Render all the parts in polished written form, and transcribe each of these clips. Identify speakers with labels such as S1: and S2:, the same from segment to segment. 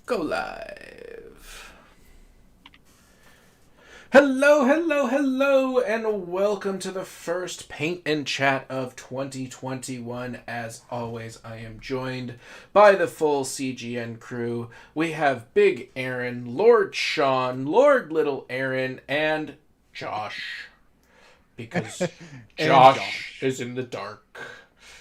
S1: Go live. Hello, and welcome to the first Paint and Chat of 2021. As always, I am joined by the full CGN crew. We have Big Aaron, Lord Sean, Lord Little Aaron, and Josh. Because Josh is in the dark.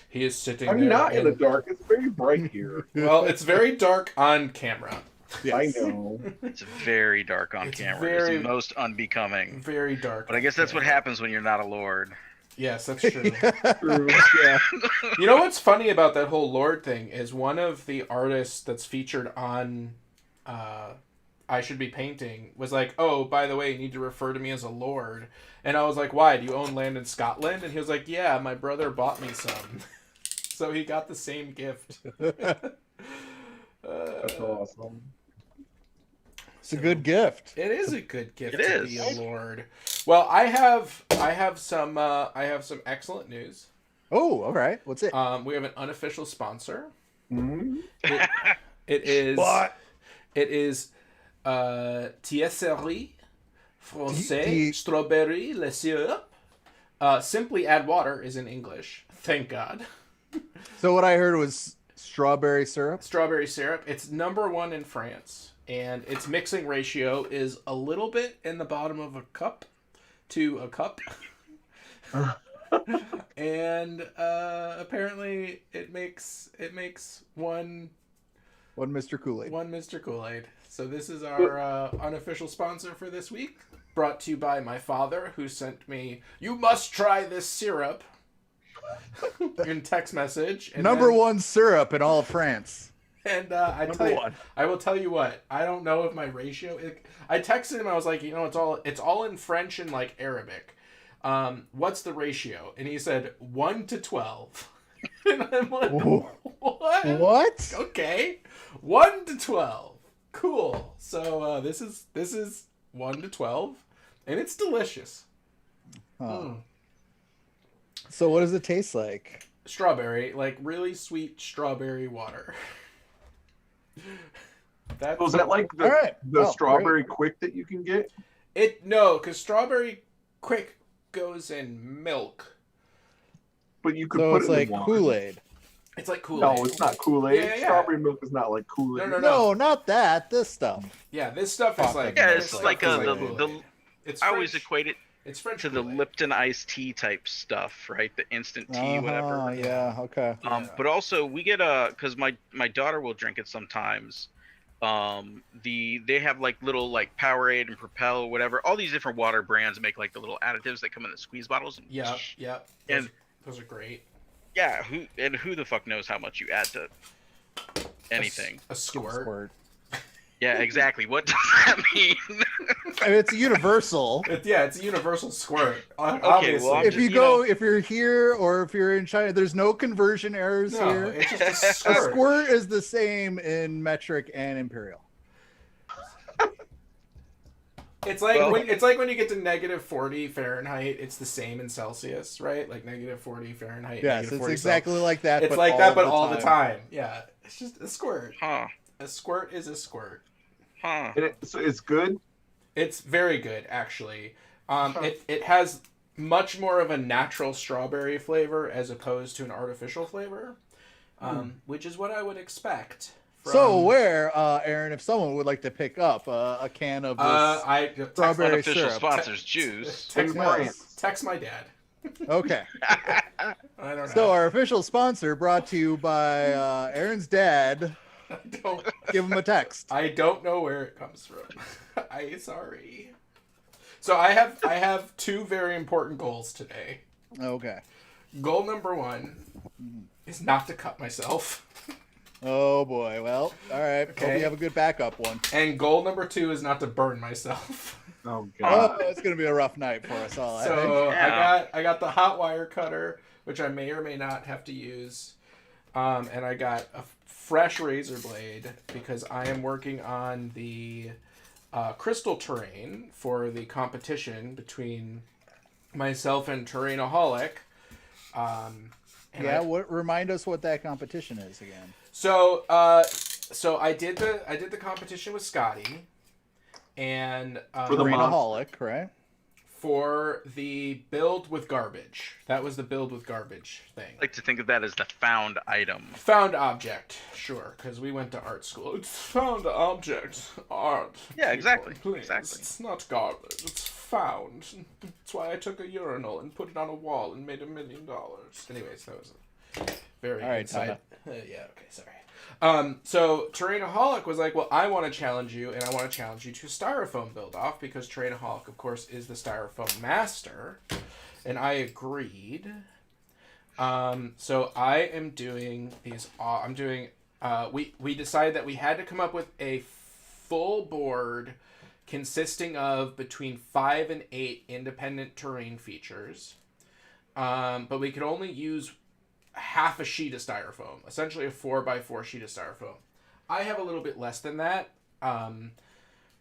S1: He is sitting
S2: I'm
S1: there.
S2: not in the dark. It's very bright here.
S1: Well, it's very dark on camera.
S2: Yes. I know.
S3: It's very dark on camera. It's the most unbecoming.
S1: Very dark.
S3: But I guess that's what happens when you're not a lord.
S1: Yes, that's true.
S2: True. Yeah.
S1: You know what's funny about that whole lord thing is one of the artists that's featured on I Should Be Painting was like, oh, by the way, you need to refer to me as a lord. And I was like, why? Do you own land in Scotland? And he was like, yeah, my brother bought me some. So he got the same gift.
S2: That's awesome.
S4: It's a good gift.
S1: It is a good gift
S3: It
S1: to
S3: is.
S1: be a lord. Well, I have some excellent news.
S4: Oh, all right. What's it?
S1: We have an unofficial sponsor.
S2: Mm-hmm.
S1: It is
S4: What?
S1: It is Tiesserie Français Strawberry Le Syrup. Simply add water is in English. Thank God.
S4: So what I heard was strawberry syrup.
S1: Strawberry syrup. It's #1 in France, and its mixing ratio is a little bit in the bottom of a cup to a cup. And apparently it makes one
S4: Mr. Kool-Aid.
S1: One Mr. Kool-Aid. So this is our unofficial sponsor for this week. Brought to you by my father, who sent me, "You must try this syrup," in text message. And
S4: #1 syrup in all of France.
S1: And I will tell you what. I don't know if my ratio. I texted him. I was like, it's all in French and like Arabic. What's the ratio? And he said 1 to 12. And I'm like, what?
S4: What?
S1: Okay, 1 to 12. Cool. So this is 1 to 12, and it's delicious.
S4: So what does it taste like?
S1: Strawberry, like really sweet strawberry water.
S2: Was that like the strawberry quick that you can get?
S1: No, because strawberry quick goes in milk.
S2: But you could
S4: So
S2: put
S4: it's
S2: it
S4: like
S2: in water.
S4: Kool-Aid.
S1: It's like Kool-Aid.
S2: No, it's not Kool-Aid.
S1: Yeah.
S2: Strawberry milk is not like Kool-Aid.
S1: No.
S4: No, not that. This stuff.
S1: Yeah, this stuff is like.
S3: Yeah,
S1: this
S3: it's
S1: stuff
S3: like
S1: is
S3: the.
S1: It's
S3: I always
S1: French.
S3: equate it
S1: It's French
S3: to the
S1: Kool-Aid.
S3: Lipton iced tea type stuff, right? The instant tea, whatever.
S4: Oh, yeah. Okay.
S3: But also we get because my daughter will drink it sometimes. They have like little like Powerade and Propel, whatever. All these different water brands make like the little additives that come in the squeeze bottles.
S1: Yeah.
S3: And
S1: those are great.
S3: yeah, who the fuck knows how much you add to anything?
S1: A squirt.
S3: Yeah, exactly. What does that mean?
S4: I mean, it's universal.
S1: It's a universal squirt.
S3: well,
S1: Obviously.
S3: I'm
S4: If if you're here or if you're in China, there's no conversion errors
S1: No,
S4: here.
S1: it's just a
S4: A
S1: squirt.
S4: squirt is the same in metric and imperial.
S1: It's like when you get to -40 Fahrenheit, it's the same in Celsius, right? Like -40 Fahrenheit.
S4: Yes,
S1: -40
S4: it's exactly like that.
S1: It's
S4: but
S1: like
S4: all
S1: that, but
S4: the
S1: all the
S4: time.
S1: time. Yeah, it's just a squirt.
S3: Huh.
S1: A squirt is a squirt.
S3: Huh.
S2: And it's good.
S1: It's very good, actually. It has much more of a natural strawberry flavor as opposed to an artificial flavor, which is what I would expect.
S4: So where, Aaron, if someone would like to pick up a can of this strawberry
S3: Unofficial
S4: syrup.
S3: sponsors juice.
S1: Text my dad.
S4: Okay.
S1: I don't know.
S4: So our official sponsor brought to you by Aaron's dad. Give him a text.
S1: I don't know where it comes from. Sorry. So I have two very important goals today.
S4: Okay.
S1: Goal #1 is not to cut myself.
S4: Oh boy. Well, all right.
S1: Okay.
S4: Hope you have a good backup one.
S1: And goal #2 is not to burn myself.
S2: Oh
S4: Oh,
S2: god.
S4: it's gonna be a rough night for us all. I think.
S1: So
S3: Yeah.
S1: I got the hot wire cutter, which I may or may not have to use, and I got a fresh razor blade because I am working on the crystal terrain for the competition between myself and Terrainaholic. Remind us what that competition is again.
S4: So
S1: So I did the competition with Scotty, and
S2: For the
S4: Rainaholic, right?
S1: For the build with garbage. That was the build with garbage thing.
S3: I like to think of that as the found item.
S1: Found object, sure, because we went to art school. It's found object, art.
S3: Yeah, exactly.
S1: Please.
S3: Exactly.
S1: It's not garbage. It's found. That's why I took a urinal and put it on a wall and made $1 million. Anyways, that was a very
S4: all right.
S1: inside. Yeah. Okay. Sorry. So Terrainaholic was like, well, I want to challenge you, and I want to challenge you to styrofoam build-off, because Terrainaholic, of course, is the styrofoam master, and I agreed. So I am doing these, we decided that we had to come up with a full board consisting of between 5 and 8 independent terrain features, but we could only use half a sheet of styrofoam, essentially a 4x4 sheet of styrofoam. I have a little bit less than that.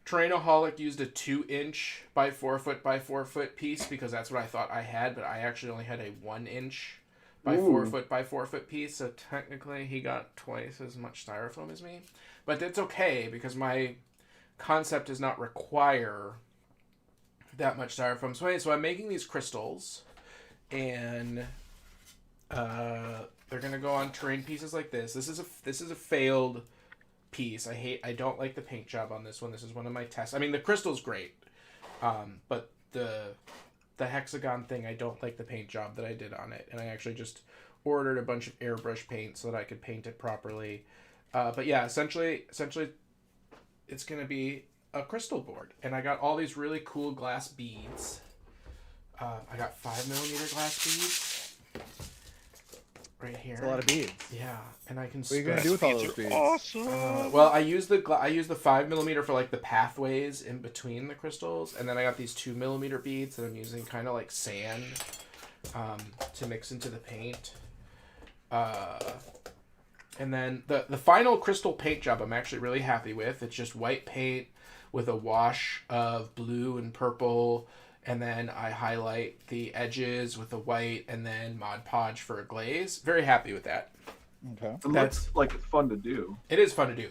S1: Terrainaholic used a 2-inch by 4 foot by 4 foot piece because that's what I thought I had, but I actually only had a 1-inch by 4 foot by 4 foot piece, so technically he got twice as much styrofoam as me. But that's okay because my concept does not require that much styrofoam. So anyway, so I'm making these crystals, and they're gonna go on terrain pieces like this. This is a failed piece. I don't like the paint job on this one. This is one of my tests. I mean, the crystal's great, but the hexagon thing, I don't like the paint job that I did on it, and I actually just ordered a bunch of airbrush paint so that I could paint it properly. But yeah, essentially, it's gonna be a crystal board, and I got all these really cool glass beads. I got 5mm glass beads right here.
S4: That's a lot of beads.
S1: Yeah, and I can.
S4: What are you gonna do with all those beads?
S3: Awesome.
S1: Well, I use the 5mm for like the pathways in between the crystals, and then I got these 2mm beads that I'm using kind of like sand to mix into the paint. And then the final crystal paint job I'm actually really happy with. It's just white paint with a wash of blue and purple, and then I highlight the edges with the white, and then Mod Podge for a glaze. Very happy with that.
S4: Okay.
S2: It looks like it's fun to do.
S1: It is fun to do.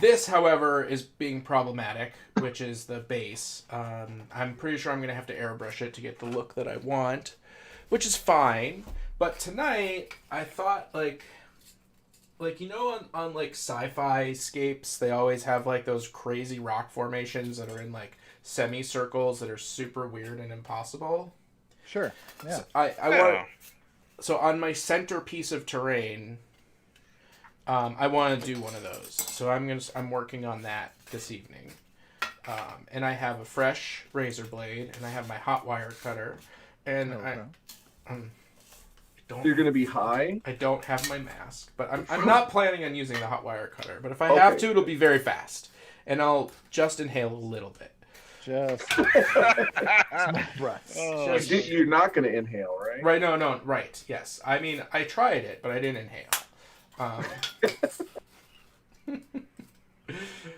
S1: This, however, is being problematic, which is the base. I'm pretty sure I'm going to have to airbrush it to get the look that I want, which is fine. But tonight, I thought, like you know, on like sci-fi scapes, they always have like those crazy rock formations that are in like semicircles that are super weird and impossible.
S4: Sure. Yeah.
S1: So I want. So on my center piece of terrain, I want to do one of those. So I'm working on that this evening, and I have a fresh razor blade, and I have my hot wire cutter, and
S2: You're going to be high?
S1: I don't have my mask, but I'm not planning on using the hot wire cutter. But if I have to, it'll be very fast, and I'll just inhale a little bit.
S4: Just small breaths.
S2: You're not going to inhale, right?
S1: Right? No. Right? Yes. I mean, I tried it, but I didn't inhale.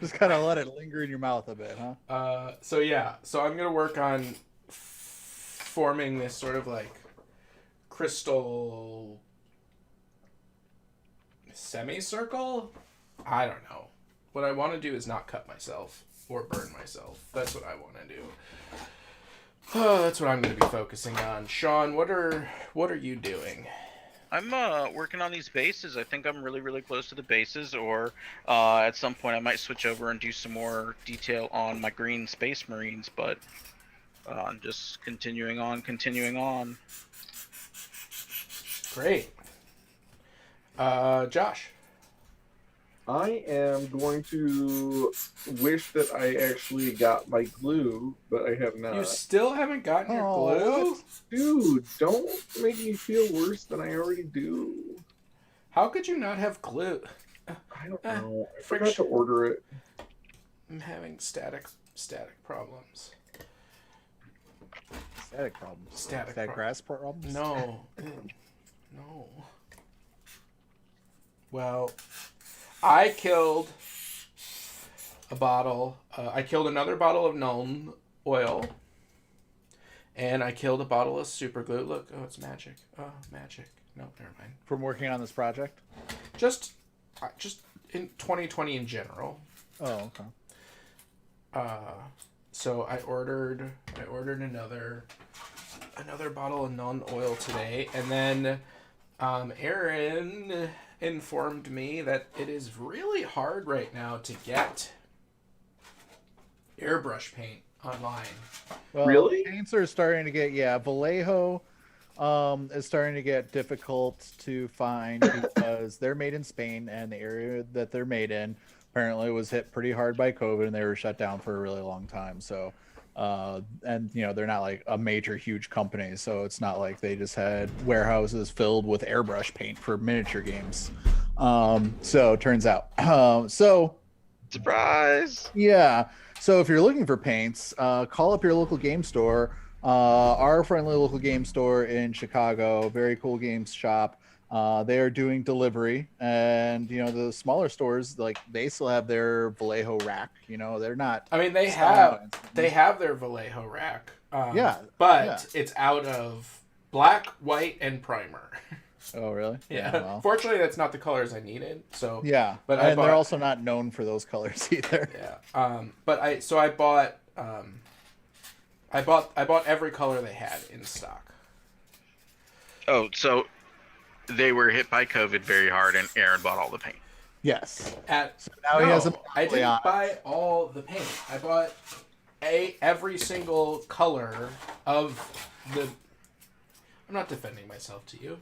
S4: Just kind of let it linger in your mouth a bit, huh?
S1: So yeah. So I'm gonna work on forming this sort of like crystal semicircle. I don't know. What I want to do is not cut myself or burn myself. That's what I want to do. That's what I'm going to be focusing on. Sean, what are you doing?
S3: I'm working on these bases. I think I'm really, really close to the bases, or at some point I might switch over and do some more detail on my green Space Marines, but I'm just continuing on.
S1: Great. Josh.
S2: I am going to wish that I actually got my glue, but I have not.
S1: You still haven't gotten your glue?
S2: What? Dude, don't make me feel worse than I already do.
S1: How could you not have glue?
S2: I don't know. I forgot to order it.
S1: I'm having static problems.
S4: Static problems.
S1: Static
S4: grass problems?
S1: No. No. Well, I killed a bottle. I killed another bottle of Nuln oil. And I killed a bottle of super glue. Look, it's magic. Oh, magic. No, never mind.
S4: From working on this project?
S1: Just in 2020 in general.
S4: Oh, okay.
S1: So I ordered another bottle of non-oil today, and then Aaron informed me that it is really hard right now to get airbrush paint online.
S4: Well,
S2: Really?
S4: paints are starting to get Vallejo is starting to get difficult to find because they're made in Spain, and the area that they're made in apparently was hit pretty hard by COVID, and they were shut down for a really long time. So and they're not like a major huge company, so it's not like they just had warehouses filled with airbrush paint for miniature games. So it turns out
S3: Surprise!
S4: yeah. So if you're looking for paints, call up your local game store. Our friendly local game store in Chicago, very cool games shop. They are doing delivery, and the smaller stores, like, they still have their Vallejo rack. They're not.
S1: I mean, they
S4: selling out instantly.
S1: have their Vallejo rack.
S4: Yeah,
S1: but
S4: yeah.
S1: it's out of black, white, and primer.
S4: Oh, really?
S1: Yeah.
S4: Well.
S1: Fortunately, that's not the colors I needed. So
S4: Yeah,
S1: but
S4: they're also not known for those colors either.
S1: Yeah. But I bought every color they had in stock.
S3: Oh, so they were hit by COVID very hard, and Aaron bought all the paint.
S4: Yes.
S1: So
S4: now he has a
S1: I
S4: monopoly
S1: didn't
S4: on it.
S1: buy all the paint. I bought every single color of the. I'm not defending myself to you.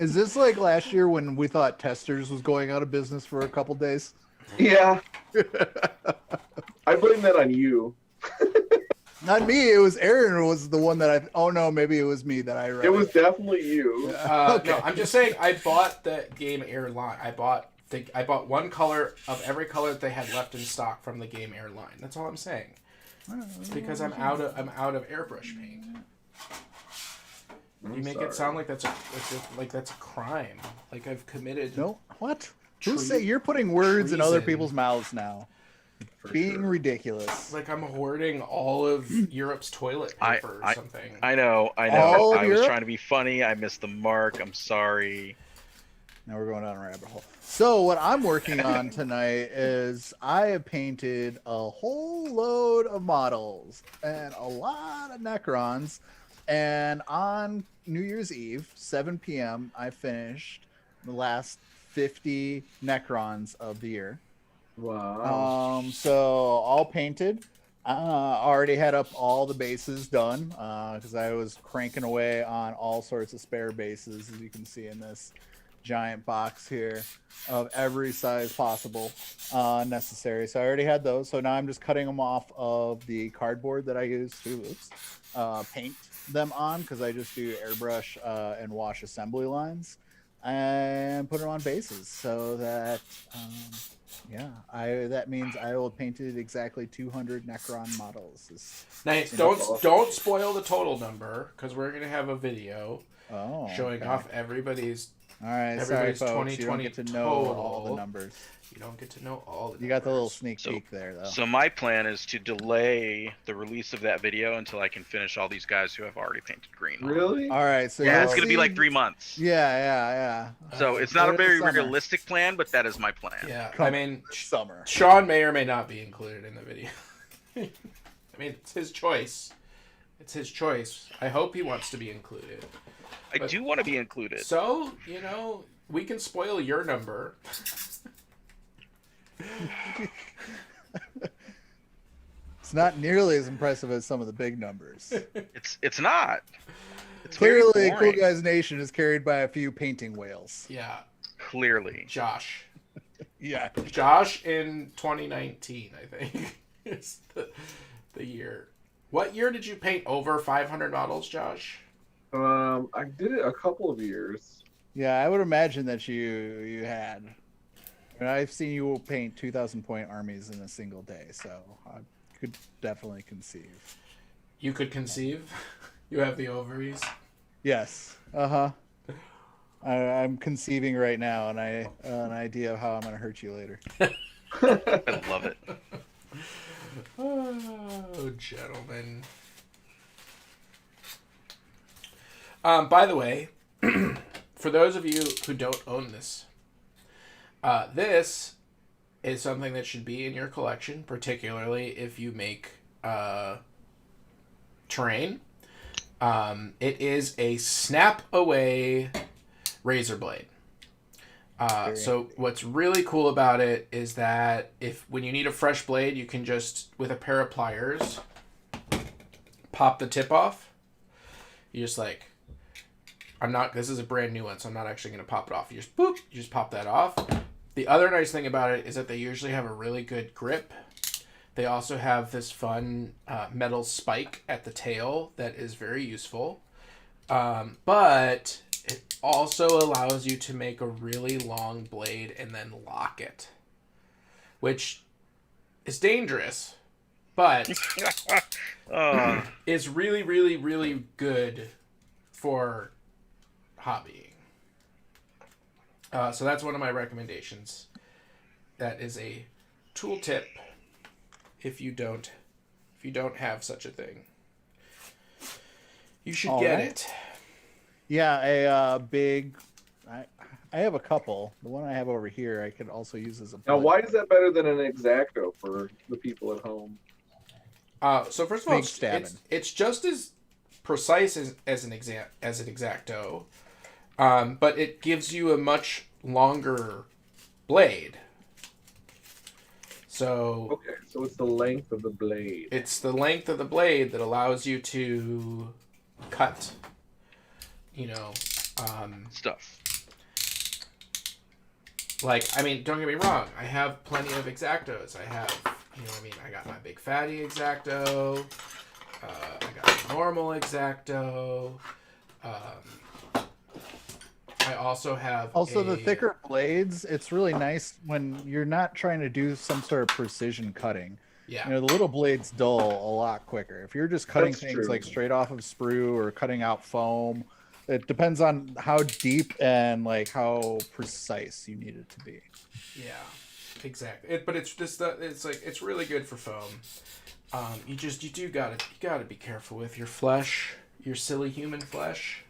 S4: Is this like last year when we thought Testers was going out of business for a couple days?
S2: Yeah. I blame that on you.
S4: Not me. It was Aaron was the one that oh no, maybe it was me that I read.
S2: It was definitely you.
S4: Okay.
S1: No, I'm just saying I bought the Game Air line. I bought one color of every color that they had left in stock from the Game Air line. That's all I'm saying. Because I'm out of airbrush paint. You make it sound like that's a crime. Like I've committed.
S4: No, what? You're putting words in other people's mouths now. Being ridiculous.
S1: Like I'm hoarding all of Europe's toilet paper or something.
S3: I know.
S4: All
S3: I was
S4: Europe?
S3: trying to be funny. I missed the mark. I'm sorry.
S4: Now we're going down a rabbit hole. So what I'm working on tonight is I have painted a whole load of models and a lot of Necrons. And on New Year's Eve, 7 p.m., I finished the last 50 Necrons of the year.
S2: Wow.
S4: So all painted. Already had up all the bases done because I was cranking away on all sorts of spare bases, as you can see in this giant box here of every size possible necessary. So I already had those. So now I'm just cutting them off of the cardboard that I used to paint them on, because I just do airbrush and wash assembly lines and put them on bases, so that that means I will have painted exactly 200 Necron models.
S1: Nice. Don't spoil the total number, because we're gonna have a video showing off everybody's.
S4: All right,
S1: everybody's
S4: sorry, folks.
S1: 2020
S4: You don't get to know all the numbers.
S1: You don't get to know all the.
S4: You got the little sneak peek there, though.
S3: So my plan is to delay the release of that video until I can finish all these guys who have already painted green.
S2: Really?
S4: All right, so
S3: Yeah, it's gonna be like 3 months.
S4: Yeah.
S3: So it's not a very
S4: summer.
S3: realistic plan, but that is my plan.
S1: Yeah,
S4: Come
S1: I mean,
S4: summer.
S1: Sean may or may not be included in the video. I mean, it's his choice. It's his choice. I hope he wants to be included.
S3: I do want to be included.
S1: So, we can spoil your number.
S4: It's not nearly as impressive as some of the big numbers.
S3: It's not. It's very
S4: Clearly, Cool
S3: boring.
S4: Guys Nation is carried by a few painting whales.
S1: Yeah,
S3: Clearly.
S1: Josh.
S4: Yeah.
S1: Josh in 2019, I think, is the year. What year did you paint over 500 models, Josh?
S2: I did it a couple of years.
S4: Yeah, I would imagine that you had. And I've seen you paint 2,000 point armies in a single day, so I could definitely conceive.
S1: You could conceive? You have the ovaries?
S4: Yes. I'm conceiving right now, and an idea of how I'm going to hurt you later.
S3: I love it.
S1: Oh, gentlemen. By the way, for those of you who don't own this, This is something that should be in your collection, particularly if you make terrain. It is a snap away razor blade. So what's really cool about it is that when you need a fresh blade, you can just, with a pair of pliers, pop the tip off. You just this is a brand new one, so I'm not actually going to pop it off. You just pop that off. The other nice thing about it is that they usually have a really good grip. They also have this fun metal spike at the tail that is very useful. But it also allows you to make a really long blade and then lock it, which is dangerous, but is really, really, really good for hobbying. So that's one of my recommendations. That is a tool tip if you don't have such a thing. You should get it.
S4: Yeah, I have a couple. The one I have over here I could also use as a
S2: Now, why is that better than an X-Acto for the people at home?
S1: So first of all, it's just as precise as an X-Acto, but it gives you a much longer blade. So
S2: okay, so it's the length of the blade.
S1: It's the length of the blade that allows you to cut,
S3: stuff.
S1: Don't get me wrong. I have plenty of X-Actos. I got my big fatty X-Acto. I got a normal X-Acto. I also have
S4: the thicker blades. It's really nice when you're not trying to do some sort of precision cutting.
S1: Yeah.
S4: The little blades dull a lot quicker. If you're just cutting things
S2: true.
S4: like straight off of sprue or cutting out foam, it depends on how deep and how precise you need it to be.
S1: Yeah, exactly. But it's just it's really good for foam. You gotta be careful with your flesh, your silly human flesh.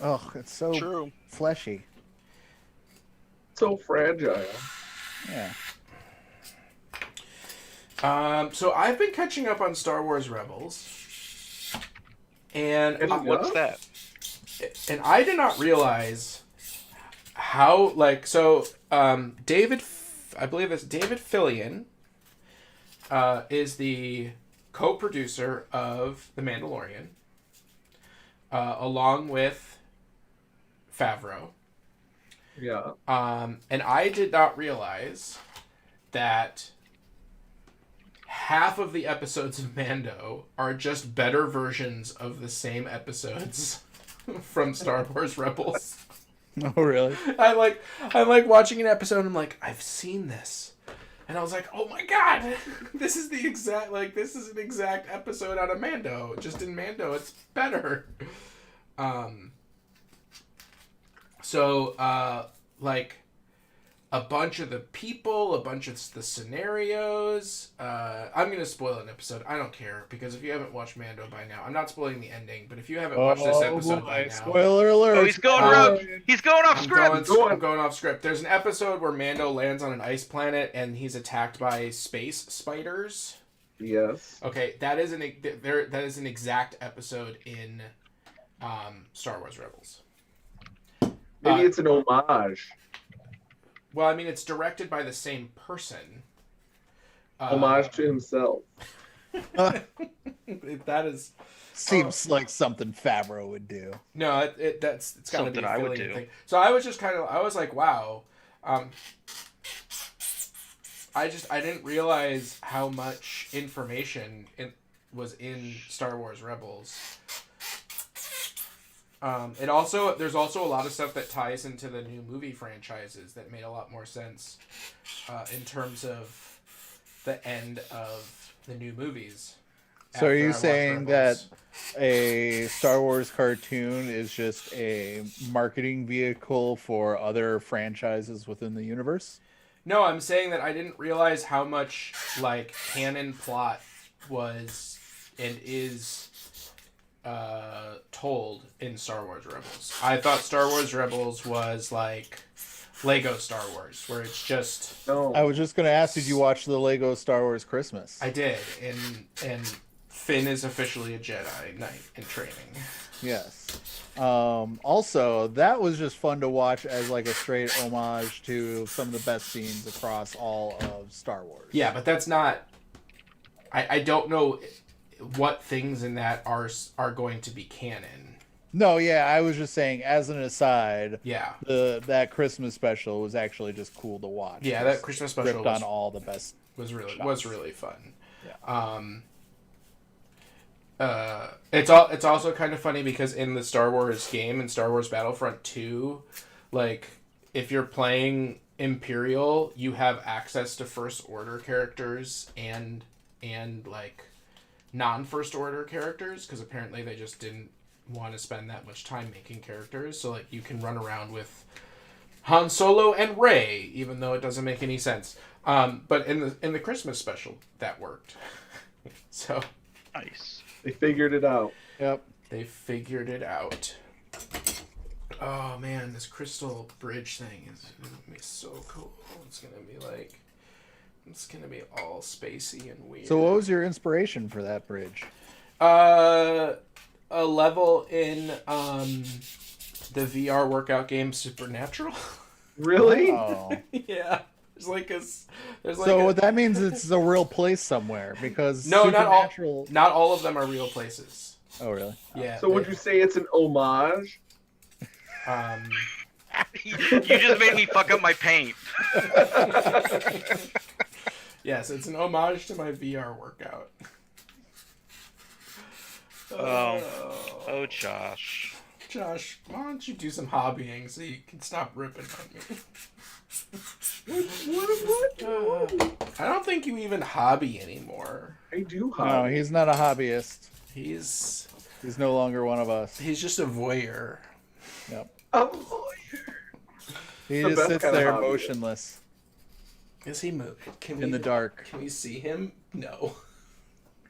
S4: Oh, it's so
S3: True.
S4: fleshy.
S2: So fragile.
S4: Yeah.
S1: So I've been catching up on Star Wars Rebels, and
S3: What's that?
S1: And I did not realize how David, I believe it's David Fillion, is the co-producer of The Mandalorian, along with Favreau.
S2: Yeah.
S1: And I did not realize that half of the episodes of Mando are just better versions of the same episodes from Star Wars Rebels.
S4: Oh, really?
S1: I'm like watching an episode and I'm like, I've seen this. And I was like, oh my god, this is an exact episode out of Mando. Just in Mando, it's better. A bunch of the people, a bunch of the scenarios. I'm going to spoil an episode. I don't care, because if you haven't watched Mando by now, I'm not spoiling the ending, but if you haven't watched this episode by now...
S4: Spoiler alert!
S3: Oh, he's going off script!
S1: I'm going off script. There's an episode where Mando lands on an ice planet and he's attacked by space spiders.
S2: Yes.
S1: Okay, that is an exact episode in Star Wars Rebels.
S2: Maybe it's an homage.
S1: Well, it's directed by the same person.
S2: Homage to himself.
S1: That is...
S4: Seems like something Favreau would do.
S1: No, it's got to be
S3: Something I would
S1: Fillion
S3: do.
S1: thing. So I was just I was like, wow. I didn't realize how much information was in Star Wars Rebels. There's also a lot of stuff that ties into the new movie franchises that made a lot more sense in terms of the end of the new movies.
S4: So are you saying that a Star Wars cartoon is just a marketing vehicle for other franchises within the universe?
S1: No, I'm saying that I didn't realize how much canon plot was and is told in Star Wars Rebels. I thought Star Wars Rebels was Lego Star Wars, where it's just
S2: No.
S4: I was just gonna ask, did you watch the Lego Star Wars Christmas?
S1: I did, and Finn is officially a Jedi Knight in training.
S4: Yes. Also, that was just fun to watch as like a straight homage to some of the best scenes across all of Star Wars.
S1: Yeah, but that's not. I don't know what things in that are going to be canon.
S4: No, yeah, I was just saying, as an aside,
S1: Yeah.
S4: that Christmas special was actually just cool to watch.
S1: Yeah,
S4: Just
S1: that Christmas special
S4: ripped on all the best.
S1: was really fun.
S4: Yeah.
S1: It's also kind of funny because in the Star Wars game, in Star Wars Battlefront 2, like if you're playing Imperial, you have access to First Order characters and like non-First Order characters, because apparently they just didn't want to spend that much time making characters. So like you can run around with Han Solo and Rey, even though it doesn't make any sense. But in the Christmas special, that worked. So
S3: Nice.
S2: They figured it out.
S4: Yep.
S1: they figured it out. Oh man, this crystal bridge thing is gonna be so cool. It's gonna be all spacey and weird.
S4: So, what was your inspiration for that bridge?
S1: A level in the VR workout game Supernatural.
S2: Really?
S4: Oh.
S1: Yeah.
S4: So what that means it's a real place somewhere, because
S1: No,
S4: Supernatural...
S1: not all of them are real places.
S4: Oh, really?
S1: Yeah.
S2: So would you say it's an homage?
S3: You just made me fuck up my paint.
S1: Yes, it's an homage to my VR workout.
S3: Oh, Josh.
S1: Josh, why don't you do some hobbying so you can stop ripping on me?
S2: What?
S1: I don't think you even hobby anymore.
S2: I do
S4: No,
S2: hobby.
S4: he's not a hobbyist.
S1: He's
S4: He's no longer one of us.
S1: just a voyeur.
S4: Yep.
S2: A lawyer.
S4: He
S2: The
S4: just
S2: best
S4: sits
S2: kind of
S4: there
S2: hobbyist.
S4: motionless
S1: Is he moving?
S4: in the dark.
S1: Can we see him? No.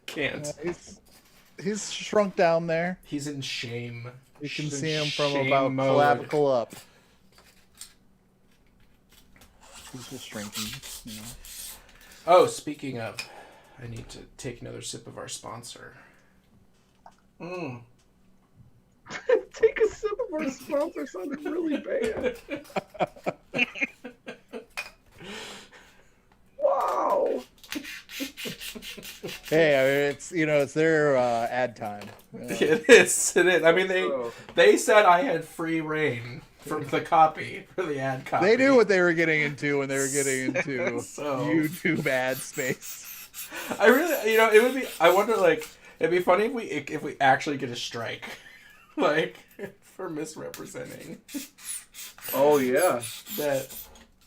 S1: Can't.
S4: He's shrunk down there.
S1: He's in shame.
S4: You can
S1: He's in
S4: see him from
S1: shame
S4: about
S1: mode.
S4: clavicle up. He's just shrinking. You know.
S1: Oh, speaking of, I need to take another sip of our sponsor.
S2: Take a sip of our sponsor. Sounded really bad. Wow.
S4: Hey, I mean, it's their ad time.
S1: It is. I mean,
S2: Oh.
S1: they said I had free reign from the copy, for the ad copy.
S4: They knew what they were getting into when they were getting into
S1: So-
S4: YouTube ad space.
S1: I really, it would be. I wonder, like, it'd be funny if we actually get a strike, like, for misrepresenting
S2: Oh yeah.
S1: that.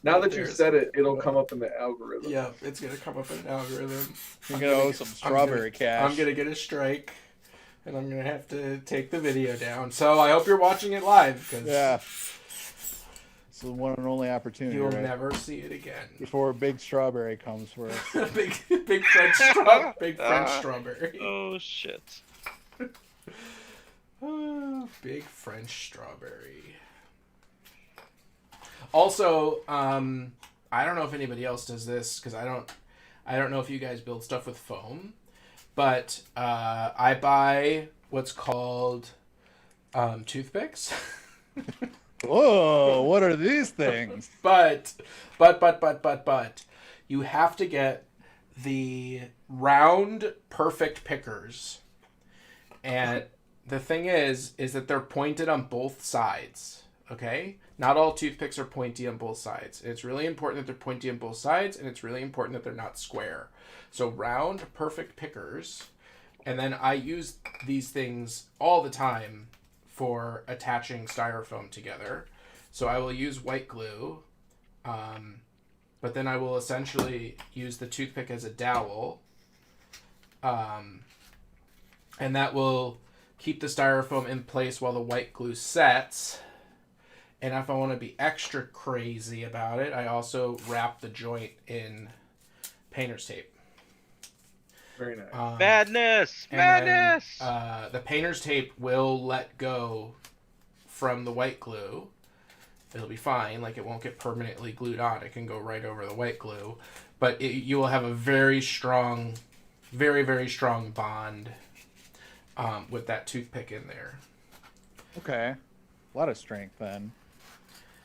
S2: Now that you
S1: There's-
S2: said it, it'll come up in the algorithm.
S1: Yeah, it's gonna come up in an algorithm.
S4: You're gonna owe some strawberry cash.
S1: I'm gonna get a strike, and I'm gonna have to take the video down. So I hope you're watching it live, because
S4: Yeah. It's the one and only opportunity.
S1: you'll
S4: right?
S1: never see it again.
S4: Before Big Strawberry comes for us.
S1: big French strawberry.
S3: Oh, shit.
S1: Big French strawberry. Also, I don't know if anybody else does this, because I don't know if you guys build stuff with foam, but I buy what's called toothpicks.
S4: Whoa, what are these things?
S1: But you have to get the round perfect pickers. And the thing is that they're pointed on both sides, okay? Not all toothpicks are pointy on both sides. And it's really important that they're pointy on both sides, and it's really important that they're not square. So round perfect pickers, and then I use these things all the time for attaching styrofoam together. So I will use white glue, but then I will essentially use the toothpick as a dowel, and that will keep the styrofoam in place while the white glue sets. And if I want to be extra crazy about it, I also wrap the joint in painter's tape.
S2: Very nice.
S3: Madness!
S1: And then,
S3: Madness!
S1: the painter's tape will let go from the white glue, it'll be fine. Like, it won't get permanently glued on. It can go right over the white glue. But you will have a very strong, very, very strong bond with that toothpick in there.
S4: Okay. A lot of strength then.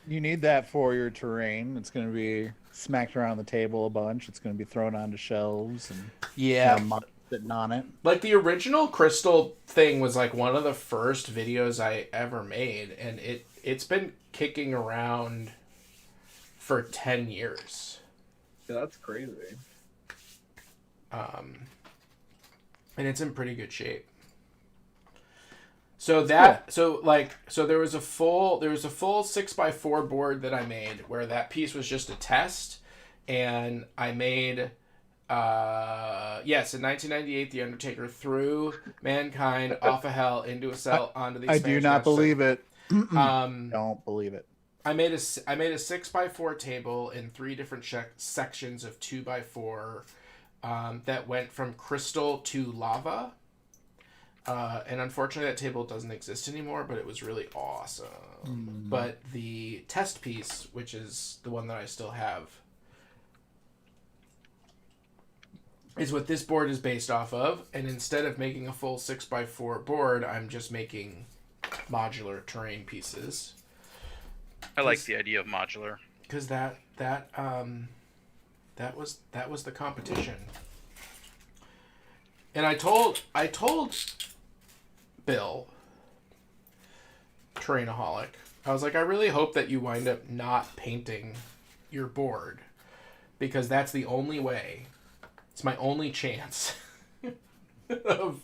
S4: You need that for your terrain. It's going to be smacked around the table a bunch. It's going to be thrown onto shelves and mods sitting on it.
S1: Like, the original crystal thing was like one of the first videos I ever made, and it's been kicking around for 10 years.
S2: Yeah, that's crazy.
S1: And it's in pretty good shape. So there was a full 6x4 board that I made where that piece was just a test, and I made in 1998 the Undertaker threw mankind off of hell into a cell onto the
S4: I
S1: Spanish
S4: do not believe it.
S1: Don't
S4: believe it.
S1: I made a 6x4 table in 3 different sections of 2x4 that went from crystal to lava. And unfortunately, that table doesn't exist anymore, but it was really awesome. But the test piece, which is the one that I still have, is what this board is based off of. And instead of making a full 6x4 board, I'm just making modular terrain pieces.
S3: I like the idea of modular.
S1: Because that was the competition. And I told Bill, Terrainaholic, I was like, I really hope that you wind up not painting your board, because that's the only way. It's my only chance of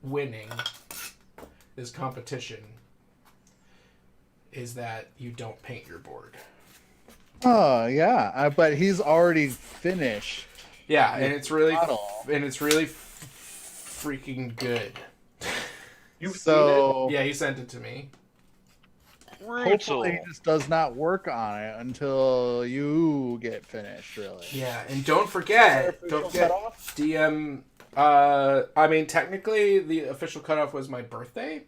S1: winning this competition, is that you don't paint your board.
S4: Oh yeah, but he's already finished.
S1: Yeah, and it's really freaking good.
S2: You've
S4: So
S1: Yeah, he sent it to me.
S4: hopefully he just does not work on it until you get finished. Really.
S1: Yeah, and don't forget DM. I mean, technically, the official cutoff was my birthday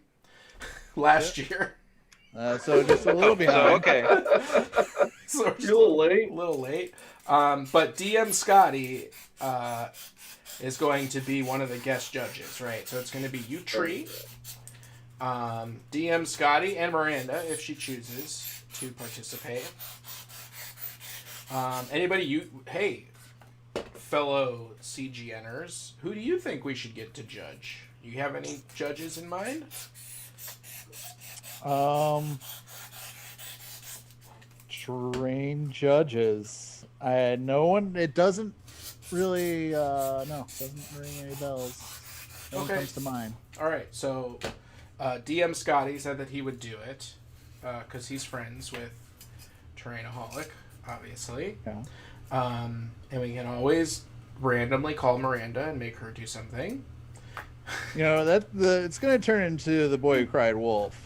S1: last year.
S4: So just a little behind.
S3: okay.
S1: So we're just
S2: You're a little late.
S1: A little late. But DM Scotty is going to be one of the guest judges, right? So it's going to be you, Tree, DM Scotty, and Miranda, if she chooses to participate. Hey, fellow CGNers, who do you think we should get to judge? You have any judges in mind?
S4: Train judges. No one. It doesn't really. Doesn't ring any bells. No one comes to mind.
S1: All right. So, DM Scotty said that he would do it because he's friends with Terrainaholic, obviously.
S4: Yeah.
S1: And we can always randomly call Miranda and make her do something.
S4: You know it's going to turn into the boy who cried wolf.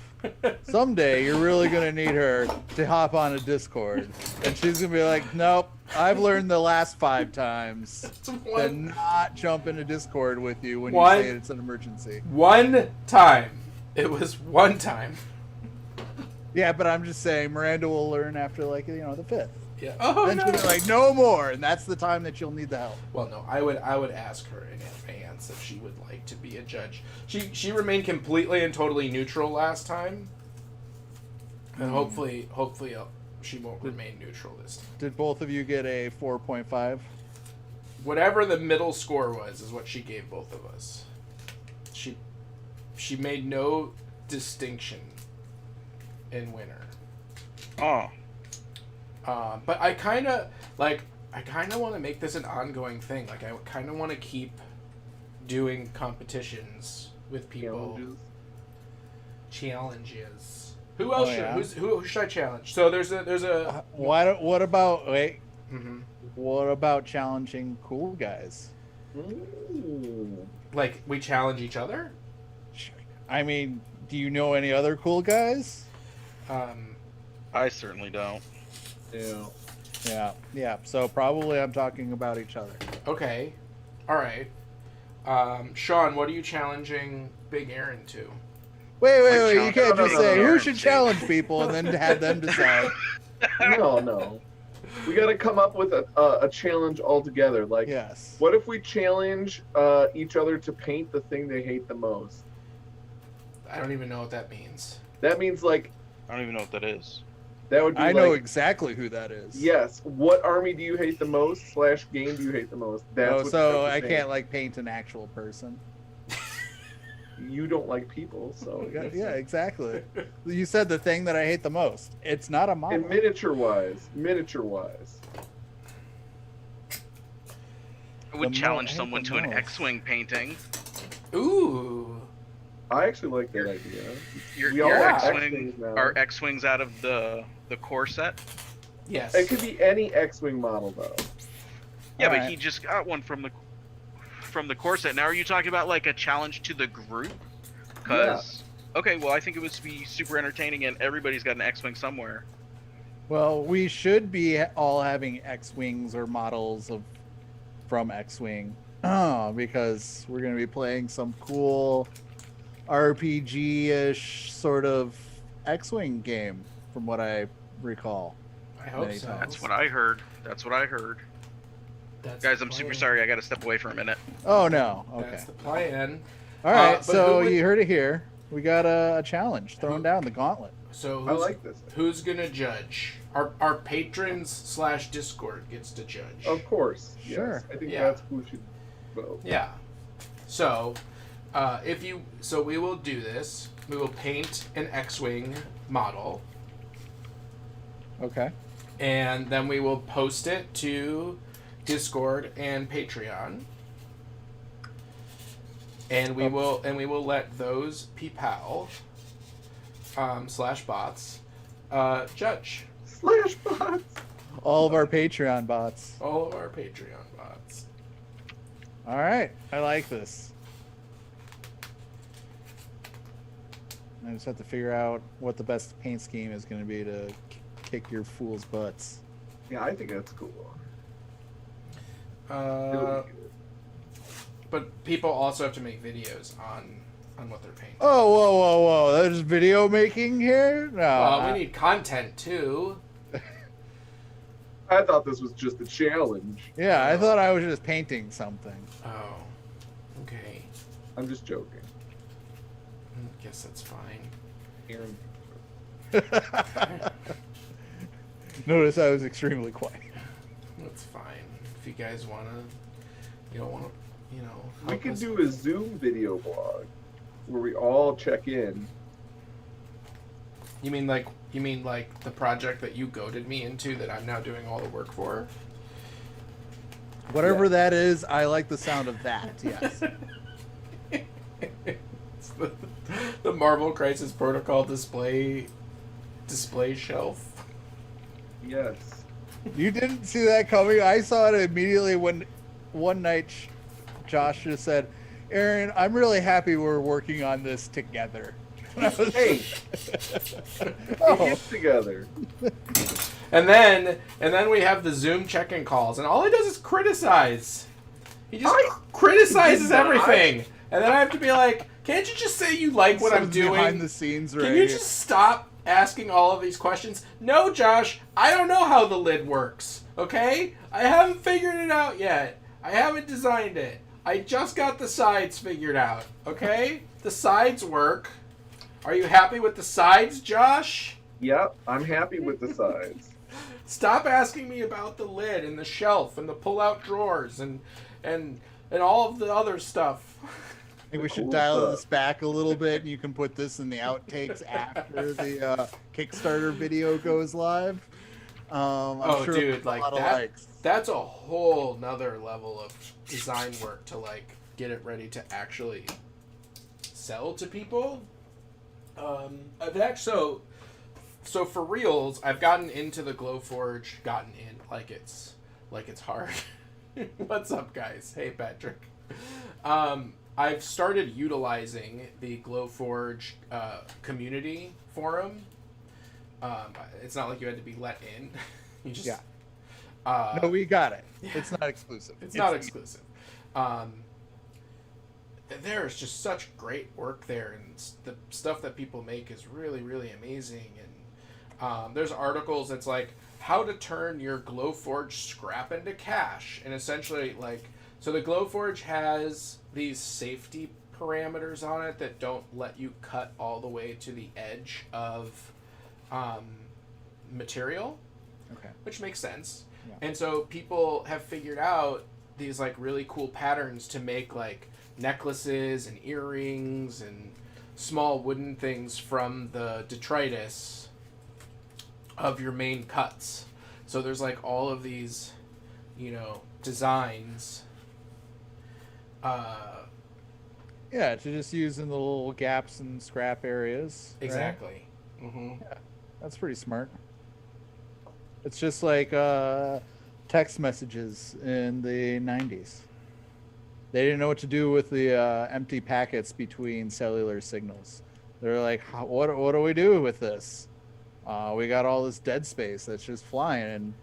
S4: Someday you're really going to need her to hop on a Discord, and she's going to be like, "Nope, I've learned the last 5 times to not jump into Discord with you when you say it's an emergency."
S1: One time. It was one time.
S4: Yeah, but I'm just saying Miranda will learn after the 5th.
S1: Yeah. Oh,
S4: then she'll be like, "No more," and that's the time that you'll need the help.
S1: Well, no, I would ask her in advance if she would like to be a judge. She remained completely and totally neutral last time, and hopefully she won't remain neutral this time.
S4: Did both of you get a 4.5?
S1: Whatever the middle score was is what she gave both of us. She made no distinction in winner.
S3: Oh.
S1: But I kind of want to make this an ongoing thing. Like, I kind of want to keep doing competitions with people. Challenges. Who else who should I challenge? So there's a
S4: What about
S1: Mm-hmm.
S4: What about challenging cool guys?
S2: Ooh.
S1: Like, we challenge each other?
S4: I mean, do you know any other cool guys?
S3: I certainly don't.
S2: Yeah.
S4: Yeah. So probably I'm talking about each other.
S1: Okay. All right. Sean, what are you challenging Big Aaron to?
S4: Wait. You
S3: challenge-
S4: can't
S2: No,
S4: just
S2: no,
S4: say
S2: no,
S4: who
S2: no.
S4: should challenge people and then have them decide.
S2: No. We got to come up with a challenge altogether. Like,
S4: Yes.
S2: what if we challenge each other to paint the thing they hate the most?
S1: I don't even know what that means.
S2: That means like
S3: I don't even know what that is.
S2: that would be
S4: I know
S2: like,
S4: exactly who that is.
S2: yes, what army do you hate the most / game do you hate the most? That's
S4: Oh,
S2: what you
S4: so
S2: have to
S4: I
S2: paint.
S4: can't like paint an actual person.
S2: You don't like people, so
S4: Yeah, exactly. You said the thing that I hate the most. It's not a model.
S2: And miniature wise.
S3: I would
S4: The
S3: challenge
S4: mo- I hate
S3: someone
S4: the
S3: to an
S4: most.
S3: X-wing painting.
S1: Ooh.
S2: I actually like that idea.
S3: Your,
S2: We all
S3: your
S2: have
S3: X-wing
S2: X-Wings now.
S3: are X-wings out of the core set.
S1: Yes.
S2: It could be any X-wing model though.
S3: Yeah, but
S4: Alright.
S3: he just got one from the core set. Now, are you talking about like a challenge to the group? Because okay, well, I think it would be super entertaining, and everybody's got an X-wing somewhere.
S4: Well, we should be all having X-wings or models from X-wing, because we're going to be playing some cool RPG-ish sort of X-wing game, from what I recall.
S1: I hope
S4: many
S1: so.
S4: times.
S3: That's what I heard.
S1: That's
S3: Guys,
S1: the
S3: I'm super
S1: plan.
S3: sorry. I got to step away for a minute.
S4: Oh no! Okay.
S1: That's the plan.
S4: All right.
S1: but
S4: So
S1: who would-
S4: you heard it here. We got a challenge thrown
S1: Who-
S4: down the gauntlet.
S1: So
S2: I like this.
S1: who's gonna judge? Our patrons / Discord gets to judge.
S2: Of course.
S4: Sure.
S2: Yes. I think
S1: Yeah.
S2: that's who should vote.
S1: Yeah. So, we will do this. We will paint an X-wing model,
S4: Okay.
S1: and then we will post it to Discord and Patreon. And we will let those people / bots judge
S2: /bots.
S4: All of our Patreon bots.
S1: all of our Patreon bots.
S4: All right. I like this. I just have to figure out what the best paint scheme is going to be to kick your fools' butts.
S2: Yeah, I think that's cool.
S1: Uh,
S2: It'll be good.
S1: but people also have to make videos on what they're painting.
S4: Oh, whoa. There's video making here? No.
S1: Well, we need content too.
S2: I thought this was just a challenge.
S4: Yeah, I thought I was just painting something.
S1: Oh, okay.
S2: I'm just joking.
S1: Guess that's fine.
S2: Aaron.
S4: Notice I was extremely quiet.
S1: That's fine. If you guys wanna, you don't wanna,
S2: We
S1: help
S2: could
S1: us-
S2: do a Zoom video blog where we all check in.
S1: You mean like the project that you goaded me into that I'm now doing all the work for?
S4: Whatever that is, I like the sound of that, yes.
S1: It's the Marvel Crisis Protocol display shelf.
S2: Yes.
S4: You didn't see that coming? I saw it immediately when one night Josh just said, Aaron, I'm really happy we're working on this together. And I was
S2: Hey,
S4: oh,
S2: get together.
S1: And then we have the Zoom check-in calls, and all he does is criticize. He just criticizes
S2: did not.
S1: everything, and then I have to be like, "Can't you just say you like what I'm
S4: something's behind
S1: doing?
S4: the scenes right
S1: Can you
S4: here.
S1: just stop asking all of these questions?" No, Josh, I don't know how the lid works. Okay, I haven't figured it out yet. I haven't designed it. I just got the sides figured out. Okay, the sides work. Are you happy with the sides, Josh?
S2: Yep, I'm happy with the sides.
S1: Stop asking me about the lid and the shelf and the pull-out drawers and all of the other stuff.
S4: I think we should
S2: Cool
S4: dial
S2: stuff.
S4: this back a little bit, and you can put this in the outtakes after the Kickstarter video goes live. I'm sure
S1: dude,
S4: it'll get
S1: like
S4: a lot of
S1: that.
S4: likes.
S1: That's a whole nother level of design work to like get it ready to actually sell to people. I've actually so for reals, I've gotten into the Glowforge. Like it's hard. What's up, guys? Hey, Patrick. I've started utilizing the Glowforge community forum. It's not like you had to be let in. You just
S4: No, we got it. It's not exclusive.
S1: It's not exclusive. there's just such great work there, and the stuff that people make is really, really amazing. And there's articles that's like how to turn your Glowforge scrap into cash, and essentially like so the Glowforge has these safety parameters on it that don't let you cut all the way to the edge of material,
S4: Okay.
S1: which makes sense.
S4: Yeah.
S1: And so people have figured out these like really cool patterns to make like necklaces and earrings and small wooden things from the detritus of your main cuts. So there's like all of these, designs.
S4: Yeah, to just use in the little gaps and scrap areas. Right?
S1: Exactly. Mm-hmm.
S4: Yeah, that's pretty smart. It's just like text messages in the 90s. They didn't know what to do with the empty packets between cellular signals. They're like, what do we do with this? We got all this dead space that's just flying, and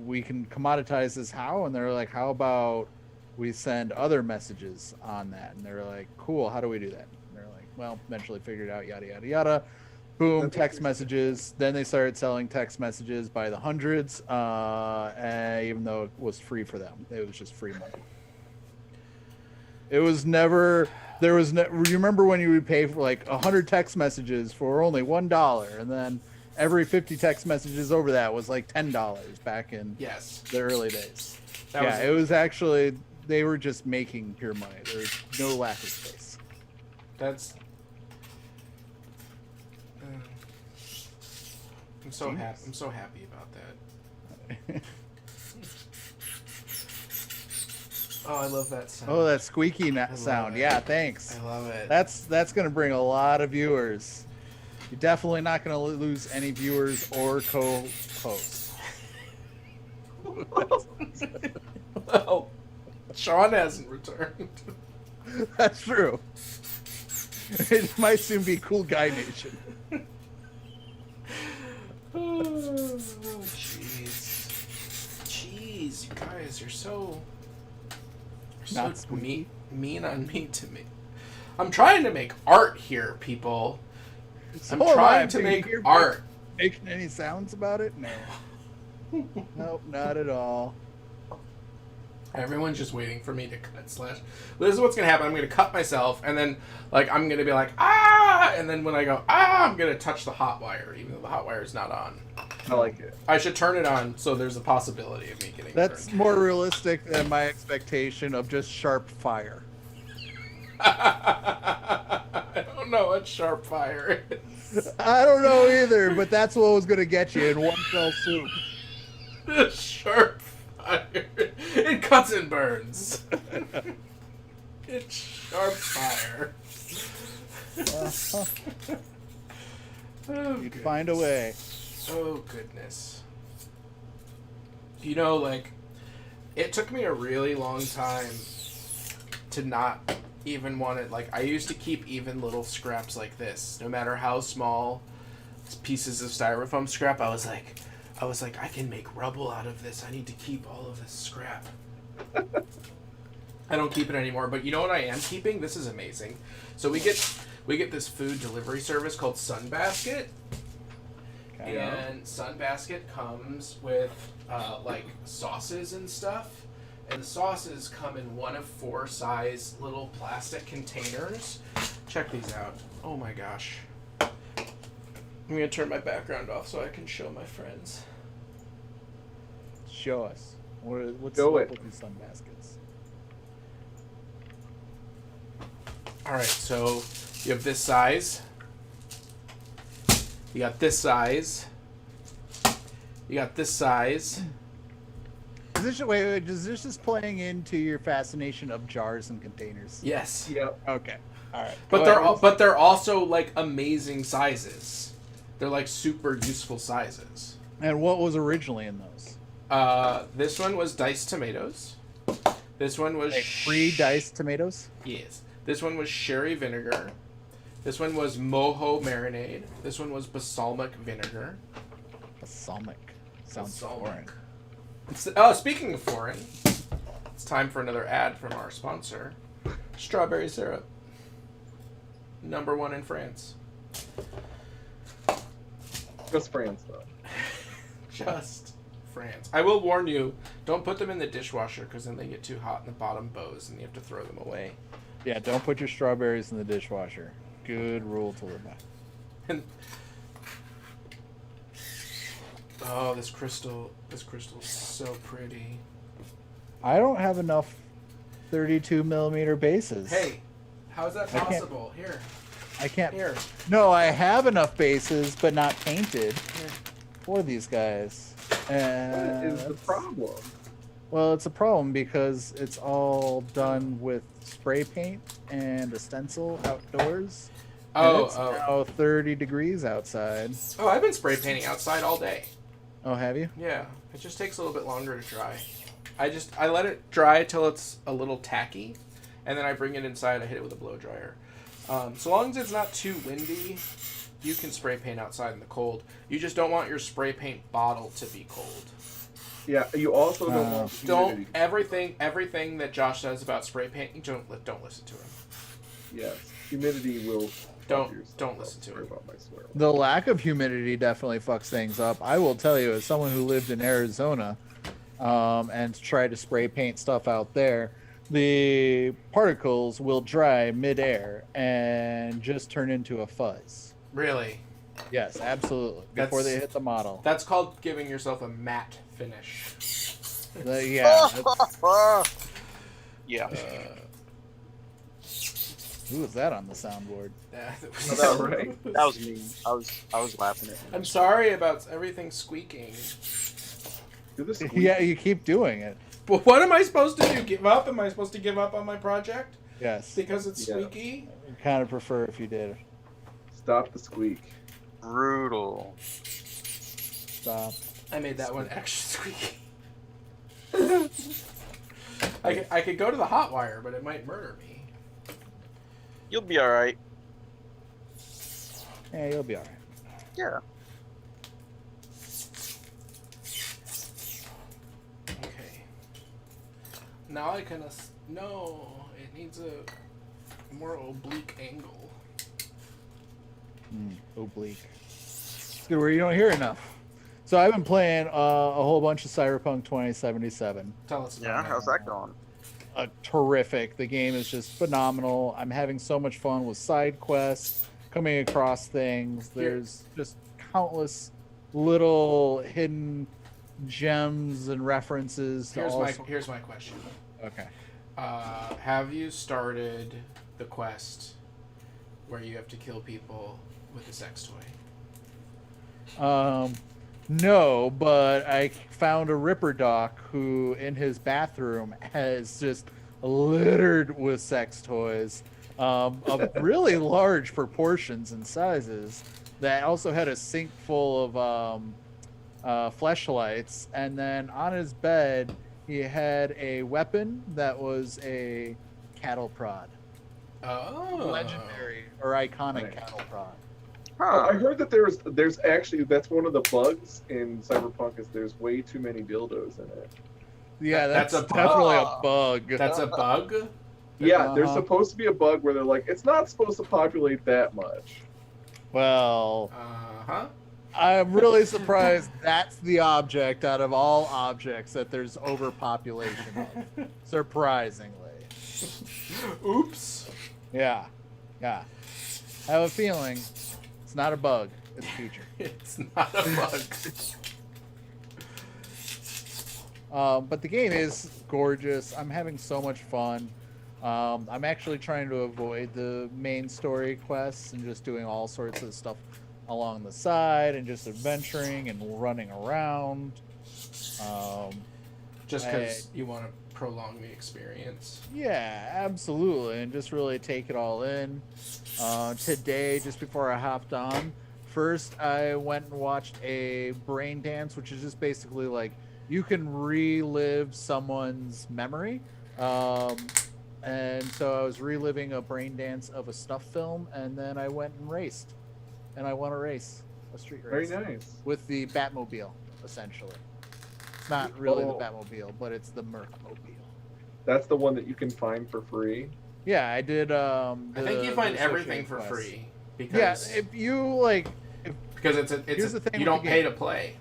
S4: we can commoditize this how? And they're like, how about we send other messages on that? And they're like, cool, how do we do that? And they're like, well, eventually figured out, yada, yada, yada. Boom, text messages. Then they started selling text messages by the hundreds, and even though it was free for them. It was just free money. It was never, you remember when you would pay for like 100 text messages for only $1, and then every 50 text messages over that was like $10 back in the early days. It was actually, they were just making pure money. There's no lack of space.
S1: That's... I'm so happy. I'm so happy about that. Oh, I love that sound.
S4: Oh, that squeaky sound. Yeah, thanks.
S1: I love it.
S4: That's going to bring a lot of viewers. You're definitely not going to lose any viewers or co-hosts.
S1: Well, Sean hasn't returned.
S4: That's true. It might soon be Cool Guy Nation.
S1: Oh, jeez. Jeez, you guys, you're so mean on me to me. I'm trying to make art here, people.
S4: So
S1: I'm trying to make art.
S4: Making any sounds about it? No. Nope, not at all.
S1: Everyone's just waiting for me to cut slash. Well, this is what's gonna happen. I'm gonna cut myself, and then I'm gonna be like ah, and then when I go ah, I'm gonna touch the hot wire, even though the hot wire is not on.
S2: I like it.
S1: I should turn it on so there's a possibility of me getting.
S4: That's
S1: burned.
S4: more realistic than my expectation of just sharp fire.
S1: I don't know what sharp fire is.
S4: I don't know either, but that's what was gonna get you in one fell swoop.
S1: Sharp fire. It cuts and burns. It's sharp fire.
S4: You'd find a way.
S1: Oh, goodness. It took me a really long time to not even want it. I used to keep even little scraps like this. No matter how small pieces of styrofoam scrap, I was like, I can make rubble out of this. I need to keep all of this scrap. I don't keep it anymore, but you know what I am keeping? This is amazing. So we get this food delivery service called Sunbasket.
S4: Okay.
S1: And Sunbasket comes with sauces and stuff. And the sauces come in one of 4 size little plastic containers. Check these out. Oh my gosh. I'm going to turn my background off so I can show my friends.
S4: Show us. What's
S2: Go
S4: up
S2: it.
S4: with these sun baskets?
S1: Alright, so you have this size. You got this size. You got this size.
S4: Is this just playing into your fascination of jars and containers?
S1: Yes.
S2: Yep.
S4: Okay. All right.
S1: But they're also amazing sizes. They're super useful sizes.
S4: And what was originally in those?
S1: This one was diced tomatoes. This one was
S4: pre-diced tomatoes?
S1: Yes. This one was sherry vinegar. This one was mojo marinade. This one was balsamic vinegar.
S4: Balsamic. Sounds
S1: Balsamic.
S4: foreign.
S1: Speaking of foreign, it's time for another ad from our sponsor, Strawberry syrup. #1 in France.
S2: Just France, though.
S1: Just France. I will warn you, don't put them in the dishwasher because then they get too hot and the bottom bows and you have to throw them away.
S4: Yeah, don't put your strawberries in the dishwasher. Good rule to live by.
S1: And oh, this crystal is so pretty.
S4: I don't have enough 32 millimeter bases.
S1: Hey, how is that
S4: I can't-
S1: possible? Here.
S4: I can't.
S1: Here.
S4: No, I have enough bases, but not painted
S1: Here.
S4: for these guys.
S2: What is the problem?
S4: Well, it's a problem because it's all done with spray paint and a stencil outdoors. And it's now 30 degrees outside.
S1: Oh, I've been spray painting outside all day.
S4: Oh, have you?
S1: Yeah, it just takes a little bit longer to dry. I let it dry till it's a little tacky, and then I bring it inside. I hit it with a blow dryer. So long as it's not too windy, you can spray paint outside in the cold. You just don't want your spray paint bottle to be cold.
S2: Yeah, you also don't want humidity.
S1: Everything that Josh says about spray painting, don't listen to him.
S2: Yes, humidity will.
S1: Don't listen to it.
S2: About my swear.
S4: The lack of humidity definitely fucks things up. I will tell you, as someone who lived in Arizona and tried to spray paint stuff out there, the particles will dry midair and just turn into a fuzz.
S1: Really?
S4: Yes, absolutely. Before they hit the model.
S1: That's called giving yourself a matte finish.
S4: Yeah.
S3: Yeah.
S4: Who was that on the soundboard?
S2: Is that right?
S3: That was me. I was laughing at him.
S1: I'm sorry about everything squeaking.
S2: Do this squeak?
S4: Yeah, you keep doing it.
S1: Well, what am I supposed to do? Give up? Am I supposed to give up on my project
S4: Yes.
S1: because it's
S2: Yeah.
S1: squeaky?
S4: I kind of prefer if you did.
S2: Stop the squeak.
S3: Brutal.
S4: Stop.
S1: I made that one extra squeaky. I could go to the hot wire, but it might murder me.
S3: You'll be alright.
S4: Yeah, you'll be all right.
S3: Yeah.
S1: Okay. Now I can... No, it needs a more oblique angle.
S4: Oblique. It's good where you don't hear enough. So I've been playing a whole bunch of Cyberpunk 2077.
S1: Tell us about
S3: Yeah,
S1: it.
S3: how's that going?
S4: Terrific. The game is just phenomenal. I'm having so much fun with side quests, coming across things. There's just countless little hidden gems and references.
S1: Here's my question.
S4: Okay.
S1: Have you started the quest where you have to kill people with a sex toy?
S4: No, but I found a Ripper Doc who, in his bathroom, has just littered with sex toys of really large proportions and sizes. That also had a sink full of fleshlights, and then on his bed he had a weapon that was a cattle prod,
S1: Oh.
S4: legendary or iconic
S2: Right.
S4: cattle prod.
S2: I heard that there's actually that's one of the bugs in Cyberpunk is there's way too many dildos in it.
S4: Yeah,
S1: That's
S4: that's
S1: a bug.
S4: definitely a bug.
S1: That's a bug?
S2: Yeah, there's supposed to be a bug where they're like, it's not supposed to populate that much.
S4: Well,
S1: Uh-huh.
S4: I'm really surprised that's the object out of all objects that there's overpopulation of. Surprisingly.
S1: Oops.
S4: Yeah. Yeah. I have a feeling it's not a bug, it's a feature.
S1: It's not a bug.
S4: But the game is gorgeous. I'm having so much fun. I'm actually trying to avoid the main story quests and just doing all sorts of stuff along the side and just adventuring and running around.
S1: Just because you want to prolong the experience.
S4: Yeah, absolutely, and just really take it all in. Today, just before I hopped on, first I went and watched a brain dance, which is just basically like you can relive someone's memory. And so I was reliving a brain dance of a snuff film, and then I went and raced, and I won a street race.
S2: Very nice.
S4: With the Batmobile, essentially. It's not really the
S2: Oh.
S4: Batmobile, but it's the Mercmobile.
S2: That's the one that you can find for free.
S4: Yeah, I did.
S1: I think you find
S4: the
S1: everything
S4: associated
S1: for
S4: quest.
S1: free
S4: Yeah,
S1: because
S4: if you like,
S1: because
S4: here's the thing
S1: you
S4: with the
S1: don't pay
S4: game.
S1: to play.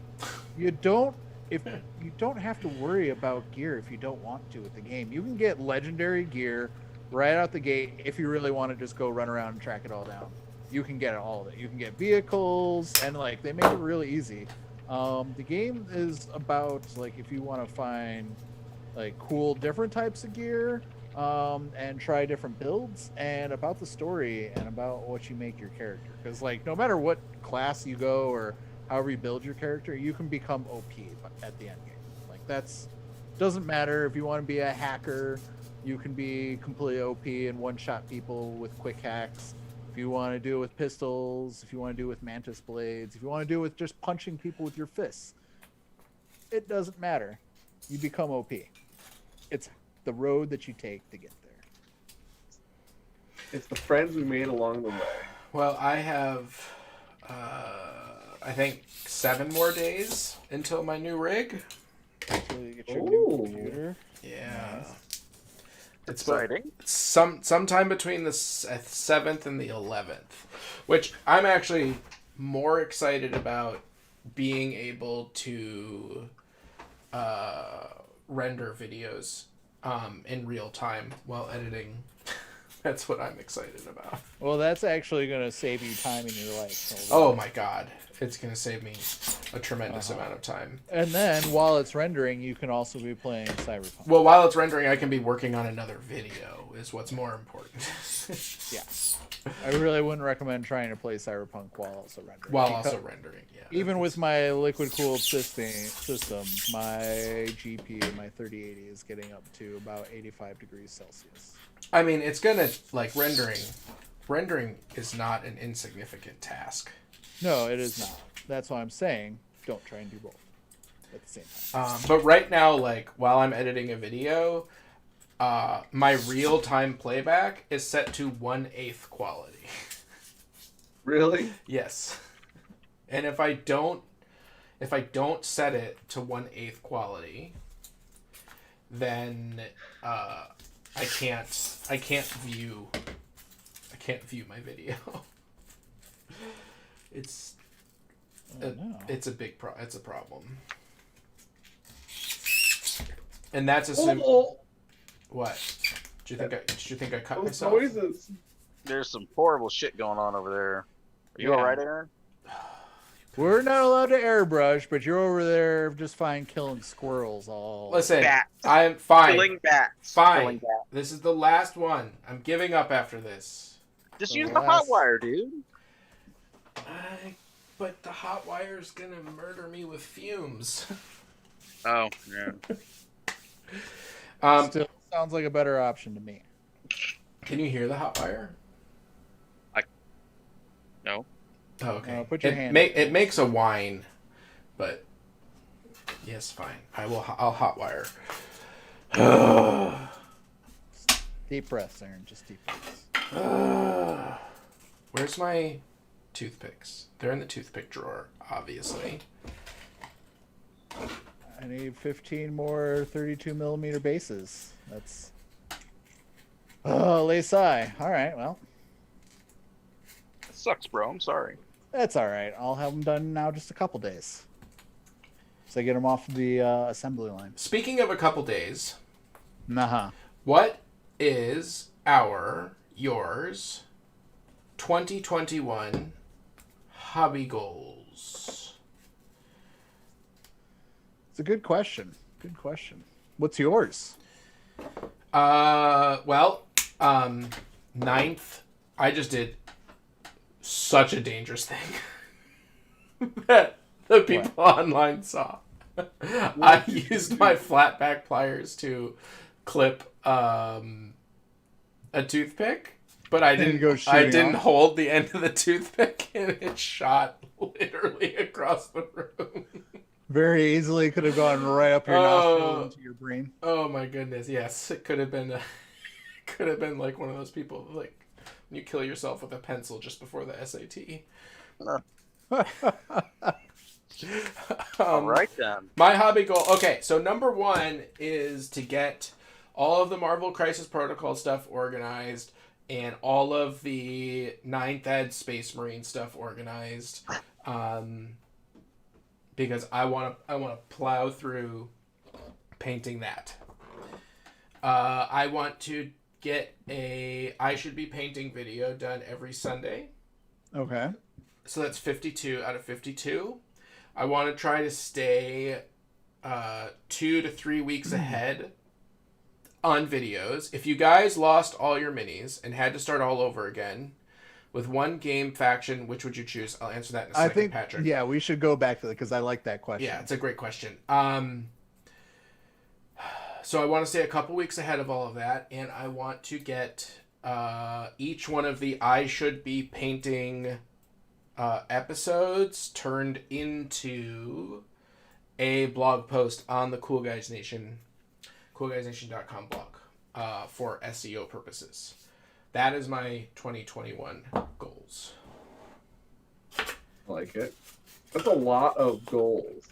S4: You don't if you don't have to worry about gear if you don't want to with the game. You can get legendary gear right out the gate if you really want to just go run around and track it all down. You can get all of it. You can get vehicles and like they make it really easy. The game is about like if you want to find like cool different types of gear and try different builds and about the story and about what you make your character because like no matter what class you go or however you build your character you can become op at the end game. Like that's doesn't matter if you want to be a hacker, you can be completely op and one shot people with quick hacks. If you want to do it with pistols, if you want to do it with mantis blades, if you want to do it with just punching people with your fists, it doesn't matter. You become op. It's the road that you take to get there.
S2: It's the friends we made along the way.
S1: Well, I have, I think 7 more days until my new rig.
S4: Until you get your new
S2: Ooh.
S4: computer.
S1: Yeah.
S4: Nice.
S1: It's
S3: Exciting.
S1: sometime between the 7th and the 11th, which I'm actually more excited about being able to render videos in real time while editing. That's what I'm excited about.
S4: Well, that's actually going to save you time in your life. So
S1: Oh my god. It's going to save me a tremendous amount of time.
S4: And then while it's rendering, you can also be playing Cyberpunk.
S1: Well, while it's rendering, I can be working on another video, is what's more important.
S4: Yeah. I really wouldn't recommend trying to play Cyberpunk while also rendering.
S1: While
S4: Because
S1: also rendering, yeah.
S4: even with my liquid cooled system, my GPU, my 3080 is getting up to about 85 degrees Celsius.
S1: I mean, it's gonna, like, rendering is not an insignificant task.
S4: No, it is not. That's why I'm saying don't try and do both at the same time.
S1: But right now, like, while I'm editing a video, my real-time playback is set to 1/8 quality.
S2: Really?
S1: Yes. And if I don't set it to 1/8 quality, then I can't view my video. It's it's a problem. And that's assuming what? Did you think I cut
S2: Those
S1: myself?
S2: noises.
S3: There's some horrible shit going on over there. Are you
S4: Yeah.
S3: all right, Aaron?
S4: We're not allowed to airbrush, but you're over there just fine killing squirrels all.
S1: Listen,
S3: Bats.
S1: I'm fine.
S3: Killing bats.
S1: Fine.
S3: Killing bats.
S1: This is the last one. I'm giving up after this.
S3: Just
S4: The
S3: use the hot
S4: last-
S3: wire, dude.
S1: But the hot wire's gonna murder me with fumes.
S3: Oh, yeah.
S4: Still sounds like a better option to me.
S1: Can you hear the hot wire?
S3: No.
S1: Oh, okay.
S4: Put your
S1: it
S4: hand
S1: it makes a whine, but yes, fine. I'll hot wire.
S4: Deep breaths, Aaron. Just deep breaths.
S1: Where's my toothpicks? They're in the toothpick drawer, obviously.
S4: I need 15 more 32 millimeter bases. That's. Oh, Laysai. All right, well,
S3: It sucks, bro. I'm sorry.
S4: that's all right. I'll have them done now just a couple days. So I get them off the assembly line.
S1: Speaking of a couple days,
S4: Nah.
S1: what is yours 2021 hobby goals?
S4: It's a good question. Good question. What's yours?
S1: Well, 9th, I just did such a dangerous thing that the people online saw. I used my flat back pliers to clip a toothpick, but I
S4: Didn't go
S1: I
S4: shooting
S1: didn't
S4: off?
S1: hold the end of the toothpick, and it shot literally across the room.
S4: Very easily could have gone right up your nostril into your brain.
S1: Oh my goodness! Yes, it could have been. Could have been like one of those people like when you kill yourself with a pencil just before the SAT.
S3: All right, then.
S1: My hobby goal. Okay, so number 1 is to get all of the Marvel Crisis Protocol stuff organized, and all of the 9th Ed Space Marine stuff organized, because I want to plow through painting that. I want to get a I should be painting video done every Sunday.
S4: Okay.
S1: So that's 52 out of 52. I want to try to stay 2 to 3 weeks ahead on videos. If you guys lost all your minis and had to start all over again with one game faction, which would you choose? I'll answer that in a second,
S4: I think,
S1: Patrick.
S4: yeah, we should go back to that because I like that question.
S1: Yeah, it's a great question. So I want to stay a couple weeks ahead of all of that, and I want to get each one of the I should be painting episodes turned into a blog post on the coolguysnation.com blog for SEO purposes. That is my 2021 goals.
S2: Like it. That's a lot of goals.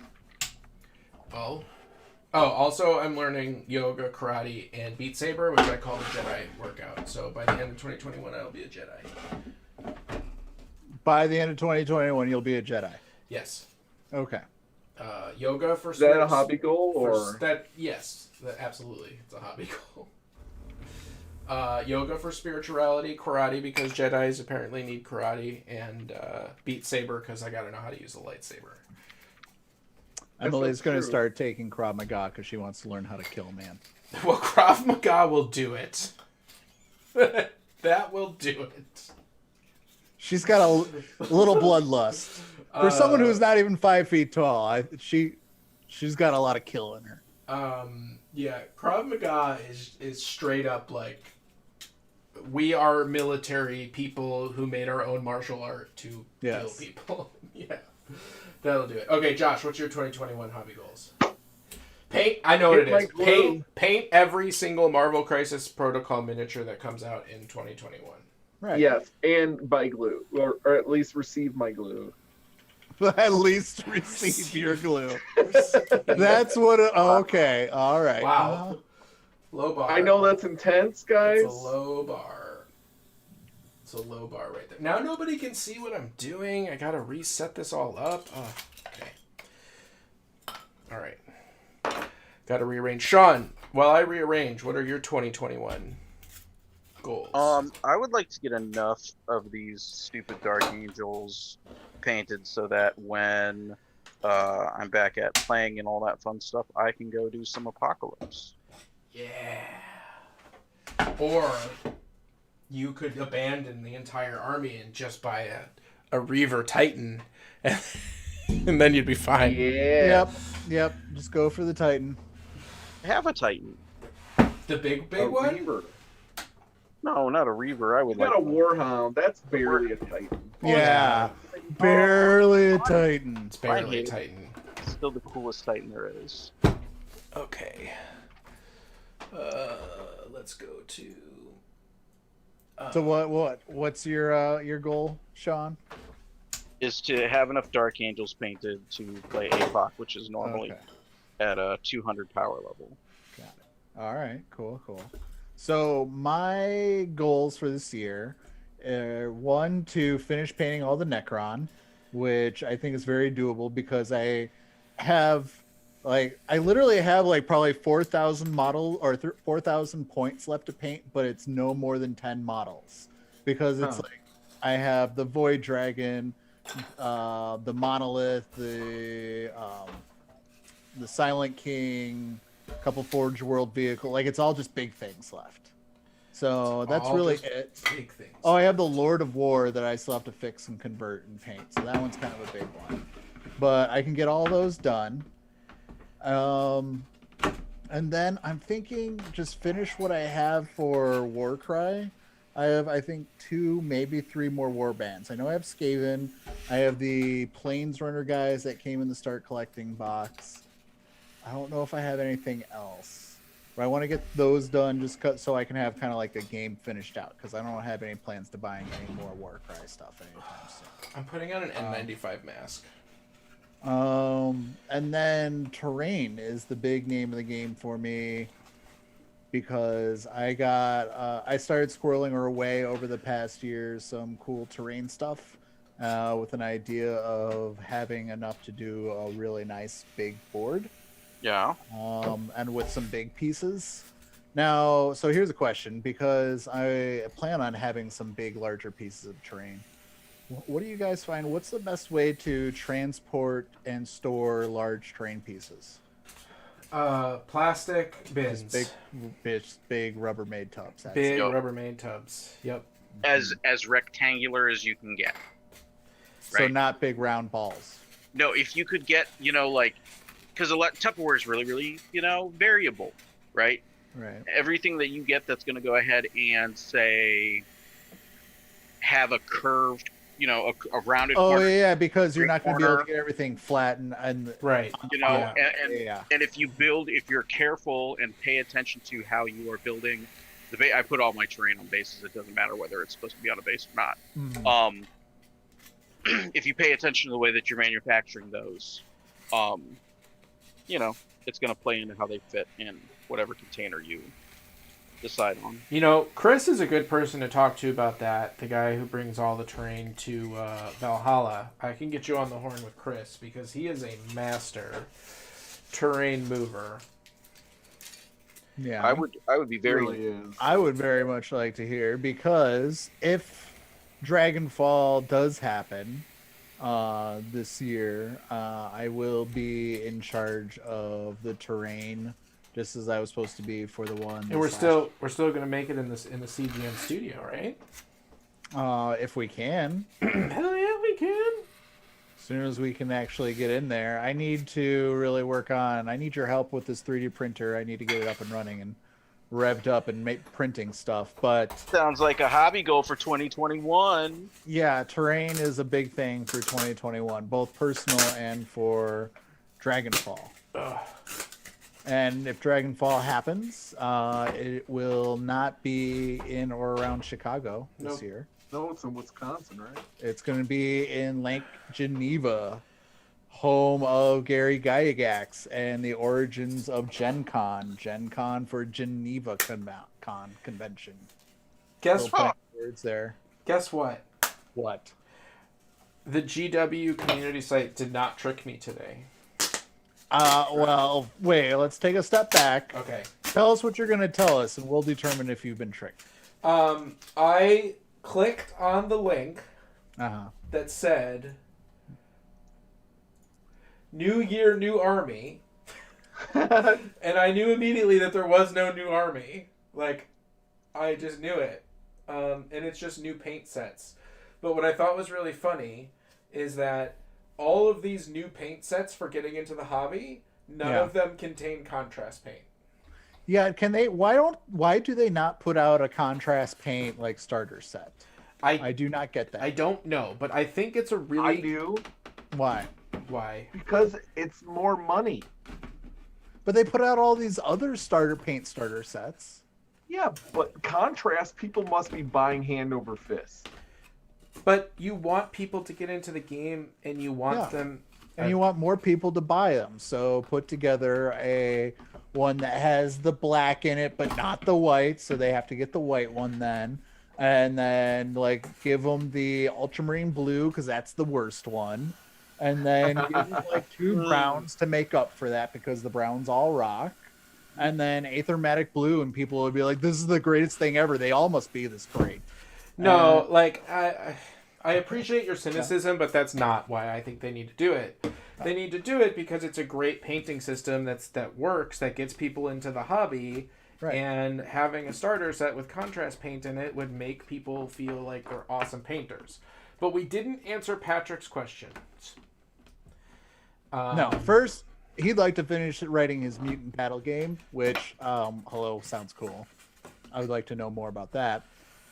S1: Also I'm learning yoga, karate, and Beat Saber, which I call the Jedi workout. So by the end of 2021, I'll be a Jedi.
S4: By the end of 2021, you'll be a Jedi.
S1: Yes.
S4: Okay.
S1: Yoga for
S2: Is that a hobby goal or
S1: yes, absolutely, it's a hobby goal. Yoga for spirituality, karate because Jedis apparently need karate, and Beat Saber because I gotta know how to use a lightsaber.
S4: Emily's going to start taking Krav Maga because she wants to learn how to kill man.
S1: Well, Krav Maga will do it. That will do it.
S4: She's got a little bloodlust. For someone who's not even 5 feet tall, she's got a lot of kill in her.
S1: Yeah, Krav Maga is straight up like, we are military people who made our own martial art to kill people. Yeah, that'll do it. Okay, Josh, what's your 2021 hobby goals? Paint. I know what it is. Paint every single Marvel Crisis Protocol miniature that comes out in 2021.
S4: Right.
S2: Yes, and buy glue, or at least receive my glue.
S4: At least receive your glue. That's what. Okay. All right.
S1: Wow. Low bar.
S2: I know that's intense, guys.
S1: It's a low bar. It's a low bar right there. Now nobody can see what I'm doing. I gotta reset this all up. Oh, okay. All right. Gotta rearrange. Sean, while I rearrange, what are your 2021 goals?
S3: I would like to get enough of these stupid Dark Angels painted so that when I'm back at playing and all that fun stuff, I can go do some Apocalypse.
S1: Yeah. Or you could abandon the entire army and just buy a Reaver Titan, and then you'd be fine.
S2: Yeah.
S4: Yep. Just go for the Titan.
S3: I have a Titan.
S1: The big
S2: A
S1: one?
S2: Reaver.
S3: No, not a Reaver. I would
S2: You got
S3: like
S2: a Warhound. That's barely a Titan.
S4: Yeah. Barely a Titan.
S1: It's barely a Titan.
S3: It's still the coolest Titan there is.
S1: Okay. Let's go to.
S4: So what's your goal, Sean?
S3: Is to have enough Dark Angels painted to play APOC, which is normally at a 200 power level.
S4: Got it. All right. Cool. So my goals for this year are one, to finish painting all the Necron, which I think is very doable because I literally have probably 4,000 model or 4,000 points left to paint, but it's no more than 10 models because it's I have the Void Dragon, the Monolith, the Silent King, a couple Forge World vehicle. It's all just big things left. So that's really it.
S1: Big things.
S4: Oh, I have the Lord of War that I still have to fix and convert and paint. So that one's kind of a big one. But I can get all those done. And then I'm thinking just finish what I have for Warcry. I have, I think, 2, maybe 3 more war bands. I know I have Skaven. I have the Planesrunner guys that came in the Start Collecting box. I don't know if I have anything else. But I want to get those done just so I can have kind of a game finished out because I don't have any plans to buying any more Warcry stuff anytime soon.
S1: I'm putting on an N95 mask.
S4: And then Terrain is the big name of the game for me. because I started squirreling away over the past year some cool terrain stuff with an idea of having enough to do a really nice big board.
S3: Yeah.
S4: And with some big pieces. Now, so here's a question, because I plan on having some big, larger pieces of terrain. What do you guys find? What's the best way to transport and store large terrain pieces?
S1: Plastic bins.
S4: Just big Rubbermaid tubs.
S1: Big
S3: Yep.
S1: Rubbermaid tubs. Yep.
S3: As rectangular as you can get.
S4: So
S3: Right.
S4: not big round balls.
S3: No, if you could get, like, because Tupperware is really, really, variable, right?
S4: Right.
S3: Everything that you get that's going to go ahead and say have a curved, a rounded
S4: Oh
S3: corner,
S4: yeah, because you're not going to be able
S3: corner.
S4: to get everything flat and
S1: Right. Yeah.
S3: and if you're careful and pay attention to how you are building the base. I put all my terrain on bases. It doesn't matter whether it's supposed to be on a base or not.
S4: Mhm.
S3: If you pay attention to the way that you're manufacturing those, it's going to play into how they fit in whatever container you decide on.
S1: Chris is a good person to talk to about that. The guy who brings all the terrain to Valhalla. I can get you on the horn with Chris because he is a master terrain mover.
S4: Yeah,
S3: I would be very.
S2: Really is.
S4: I would very much like to hear, because if Dragonfall does happen this year, I will be in charge of the terrain, just as I was supposed to be for the one.
S1: And we're still going to make it in the CGN studio, right?
S4: If we can,
S1: Hell yeah, we can.
S4: as soon as we can actually get in there. I need to really work on. I need your help with this 3D printer. I need to get it up and running and revved up and make printing stuff. But
S3: Sounds like a hobby goal for 2021.
S4: yeah, terrain is a big thing for 2021, both personal and for Dragonfall.
S1: Ugh.
S4: And if Dragonfall happens, it will not be in or around Chicago this
S1: Nope.
S4: year.
S2: No, it's in Wisconsin, right?
S4: It's going to be in Lake Geneva, home of Gary Gygax and the origins of Gen Con. Gen Con for Geneva Convention.
S1: Guess
S4: Little
S1: what?
S4: words there.
S1: Guess what?
S4: What?
S1: The GW community site did not trick me today.
S4: Well, wait, let's take a step back.
S1: Okay.
S4: Tell us what you're going to tell us, and we'll determine if you've been tricked.
S1: I clicked on the link
S4: Uh-huh.
S1: that said New Year, New Army. And I knew immediately that there was no new army. Like, I just knew it. And it's just new paint sets. But what I thought was really funny is that all of these new paint sets for getting into the hobby, none
S4: Yeah.
S1: of them contain contrast paint.
S4: Yeah, why do they not put out a contrast paint like starter set? I do not get that.
S1: I don't know, but I think it's a
S2: I
S1: really...
S2: do,
S4: Why?
S1: Why?
S2: because it's more money.
S4: But they put out all these other starter sets.
S2: Yeah, but contrast, people must be buying hand over fist.
S1: But you want people to get into the game, and you want
S4: Yeah.
S1: them...
S4: And you want more people to buy them. So put together a one that has the black in it, but not the white. So they have to get the white one then. And then give them the ultramarine blue, because that's the worst one. And then give them two browns to make up for that, because the browns all rock. And then aethermatic blue, and people would be like, this is the greatest thing ever. They all must be this great.
S1: No, I appreciate your cynicism, but that's not why I think they need to do it. They need to do it because it's a great painting system that works, that gets people into the hobby,
S4: Right.
S1: and having a starter set with contrast paint in it would make people feel like they're awesome painters. But we didn't answer Patrick's questions.
S4: No, first, he'd like to finish writing his mutant battle game, which, hello, sounds cool. I would like to know more about that.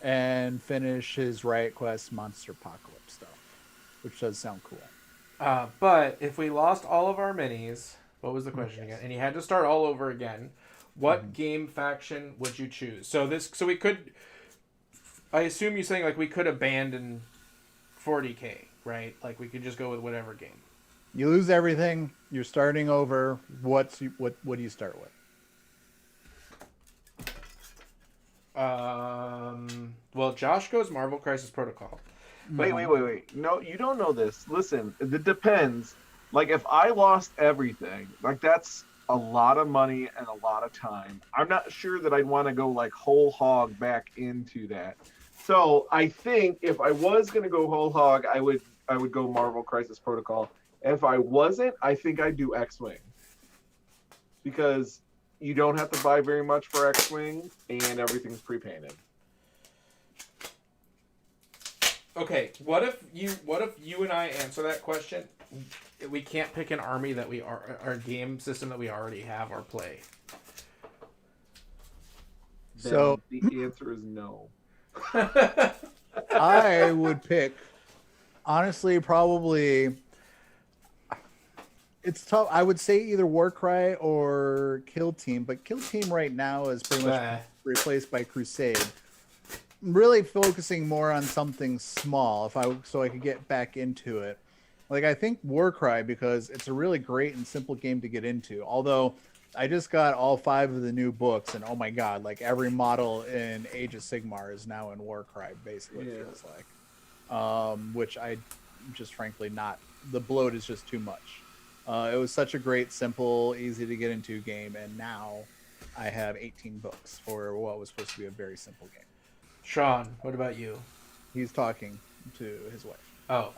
S4: And finish his Riot Quest Monster Apocalypse stuff, which does sound cool.
S1: But if we lost all of our minis, what was the question again? And you had to start all over again. What game faction would you choose? So we could. I assume you're saying we could abandon 40K, right? We could just go with whatever game.
S4: You lose everything. You're starting over. What do you start with?
S1: Well, Josh goes Marvel Crisis Protocol.
S2: Wait. No, you don't know this. Listen, it depends. Like, if I lost everything, like, that's a lot of money and a lot of time. I'm not sure that I'd want to go, like, whole hog back into that. So I think if I was going to go whole hog, I would go Marvel Crisis Protocol. If I wasn't, I think I'd do X-Wing. Because you don't have to buy very much for X-Wing, and everything's pre-painted.
S1: Okay, what if you and I answer that question? We can't pick an army that we are our game system that we already have or play.
S2: Then
S4: So
S2: the answer is no.
S4: I would pick, honestly, probably. It's tough. I would say either Warcry or Kill Team, but Kill Team right now is pretty much replaced by Crusade. I'm really focusing more on something small so I could get back into it. Like, I think Warcry, because it's a really great and simple game to get into. Although I just got all 5 of the new books, and oh my god, like every model in Age of Sigmar is now in Warcry, basically. It feels like, which I just frankly not. The bloat is just too much. It was such a great, simple, easy to get into game, and now I have 18 books for what was supposed to be a very simple game.
S1: Sean, what about you?
S4: He's talking to his wife.
S1: Oh.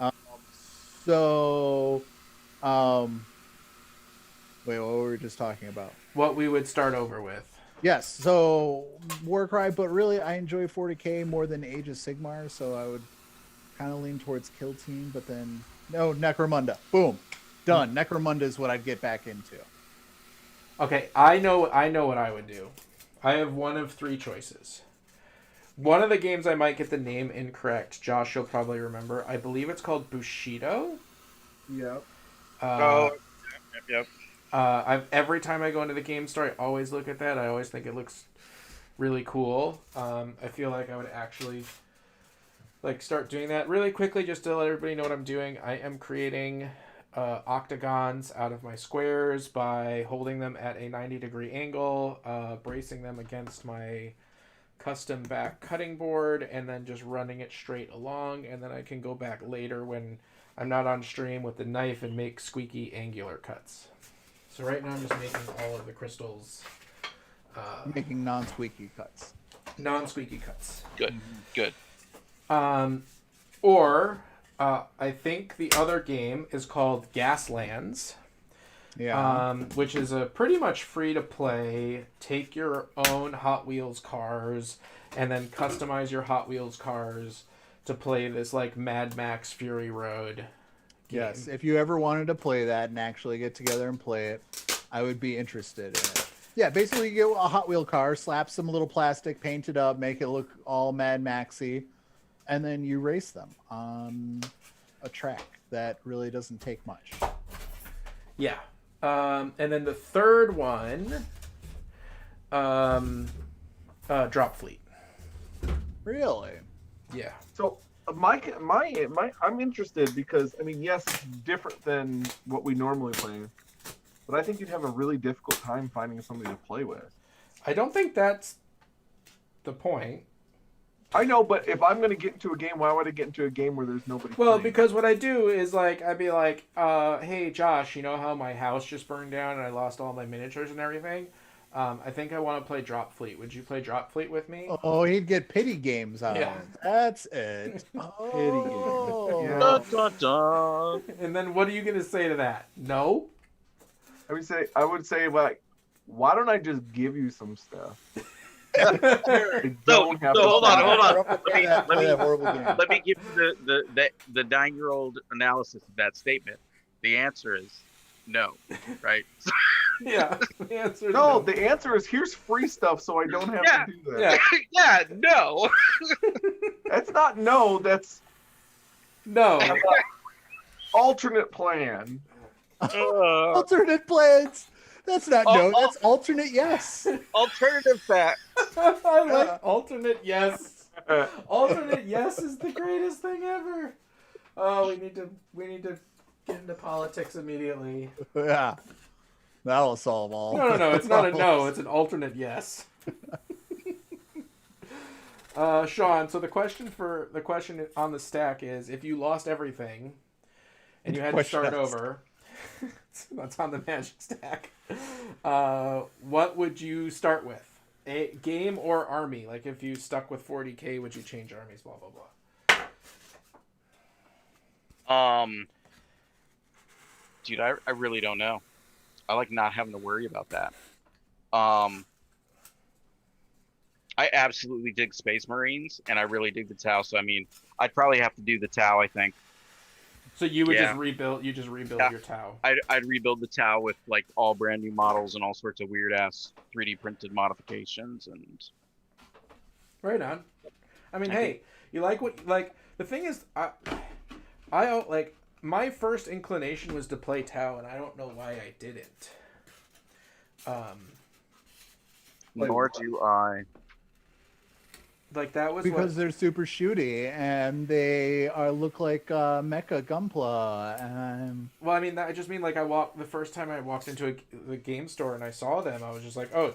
S4: Wait, what were we just talking about?
S1: What we would start over with.
S4: Yes, so Warcry, but really I enjoy 40k more than Age of Sigmar, so I would kind of lean towards Kill Team, but then no, Necromunda. Boom. Done. Necromunda is what I'd get back into.
S1: Okay, I know what I would do. I have one of 3 choices. One of the games I might get the name incorrect. Josh, you'll probably remember. I believe it's called Bushido.
S2: Yep.
S3: Yep.
S1: Every time I go into the game store, I always look at that. I always think it looks really cool. I feel like I would actually start doing that really quickly, just to let everybody know what I'm doing. I am creating octagons out of my squares by holding them at a 90-degree angle, bracing them against my custom back cutting board, and then just running it straight along, and then I can go back later when I'm not on stream with the knife and make squeaky angular cuts. So right now I'm just making all of the crystals
S4: Making non-squeaky cuts.
S1: Non-squeaky cuts.
S3: Good.
S1: Or I think the other game is called Gaslands.
S4: Yeah.
S1: Which is a pretty much free to play, take your own Hot Wheels cars and then customize your Hot Wheels cars to play this like Mad Max Fury Road game.
S4: Yes, if you ever wanted to play that and actually get together and play it, I would be interested in it. Yeah, basically you get a Hot Wheel car, slap some little plastic, paint it up, make it look all Mad Maxy, and then you race them on a track that really doesn't take much.
S1: Yeah. And then the third one, Drop Fleet.
S4: Really?
S1: Yeah.
S2: So my I'm interested because I mean, yes, it's different than what we normally play, but I think you'd have a really difficult time finding somebody to play with.
S1: I don't think that's the point.
S2: I know, but if I'm going to get into a game, why would I get into a game where there's nobody
S1: Well,
S2: playing?
S1: because what I do is like I'd be like, hey Josh, you know how my house just burned down and I lost all my miniatures and everything? I think I want to play Drop Fleet. Would you play Drop Fleet with me?
S4: Oh, he'd get pity games on
S1: Yeah.
S4: it. That's it. Oh.
S2: Yeah.
S3: Dun, dun, dun.
S1: And then what are you gonna say to that? No?
S2: I would say like, why don't I just give you some stuff?
S3: So
S2: Don't have to
S3: hold on.
S4: Play that horrible game.
S3: Let me give you the 9-year-old analysis of that statement. The answer is no, right?
S1: Yeah. The answer is
S2: No, the answer is here's free stuff, so I don't have
S3: Yeah.
S2: to do that.
S1: Yeah.
S3: Yeah, no.
S2: That's not no. That's
S1: No.
S2: alternate plan.
S4: Alternate plans. That's not no. That's alternate yes.
S3: Alternative fact.
S1: I like alternate yes. Alternate yes is the greatest thing ever. Oh, we need to get into politics immediately.
S4: Yeah. That'll solve all.
S1: No, it's not a no, it's an alternate yes. Sean, so the question on the stack is, if you lost everything and you had to start over, that's on the magic stack. What would you start with? A game or army? Like if you stuck with 40k, would you change armies? Blah blah blah.
S3: Dude, I really don't know. I like not having to worry about that. I absolutely dig Space Marines, and I really dig the Tau. So I mean, I'd probably have to do the Tau, I think.
S1: So you would
S3: Yeah.
S1: just rebuild. You just rebuild
S3: Yeah.
S1: your Tau.
S3: I'd rebuild the Tau with like all brand new models and all sorts of weird ass 3D printed modifications and.
S1: Right on. I mean,
S3: I
S1: hey, you like what like the thing is, I like my first inclination was to play Tau, and I don't know why I didn't.
S3: Nor do I.
S1: Like that was
S4: Because
S1: what,
S4: they're super shooty and they look like Mecha Gunpla.
S1: well, I mean, I just mean like the first time I walked into the game store and I saw them, I was just like, oh,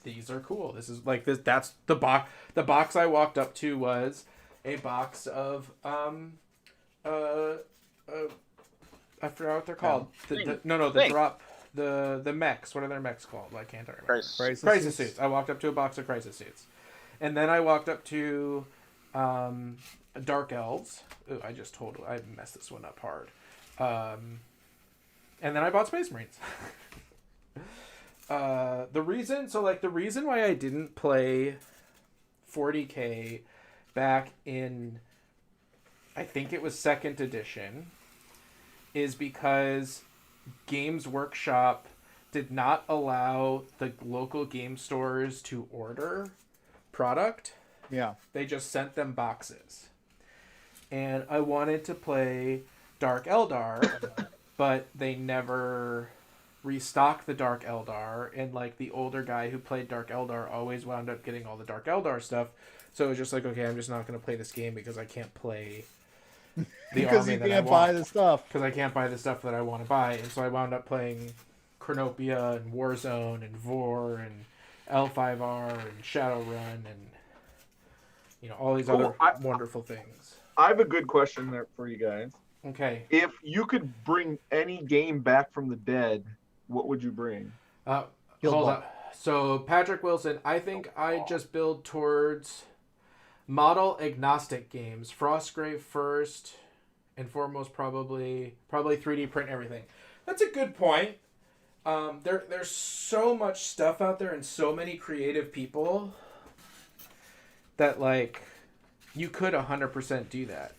S1: these are cool. This is like this. That's the box. The box I walked up to was a box of I forgot what they're called. The drop. The mechs. What are their mechs called? Why can't I remember? Crisis suits. I walked up to a box of crisis suits. And then I walked up to Dark Elves. Ooh, I messed this one up hard. And then I bought Space Marines. The reason why I didn't play 40k back in, I think it was 2nd edition, is because Games Workshop did not allow the local game stores to order product.
S4: Yeah.
S1: They just sent them boxes. And I wanted to play Dark Eldar, but they never restocked the Dark Eldar, and like the older guy who played Dark Eldar always wound up getting all the Dark Eldar stuff. So it was just like, okay, I'm just not going to play this game because I can't play the
S4: Because
S1: army
S4: you
S1: that I
S4: can't
S1: want.
S4: buy the stuff.
S1: Because I can't buy the stuff that I want to buy. And so I wound up playing Chronopia and Warzone and Vor and L5R and Shadowrun and all these other wonderful things.
S2: I have a good question there for you guys.
S1: Okay.
S2: If you could bring any game back from the dead, what would you bring?
S1: Hold on. So Patrick Wilson, I think I just build towards model agnostic games. Frostgrave first and foremost, probably 3D print everything. That's a good point. There's so much stuff out there and so many creative people that like you could 100% do that.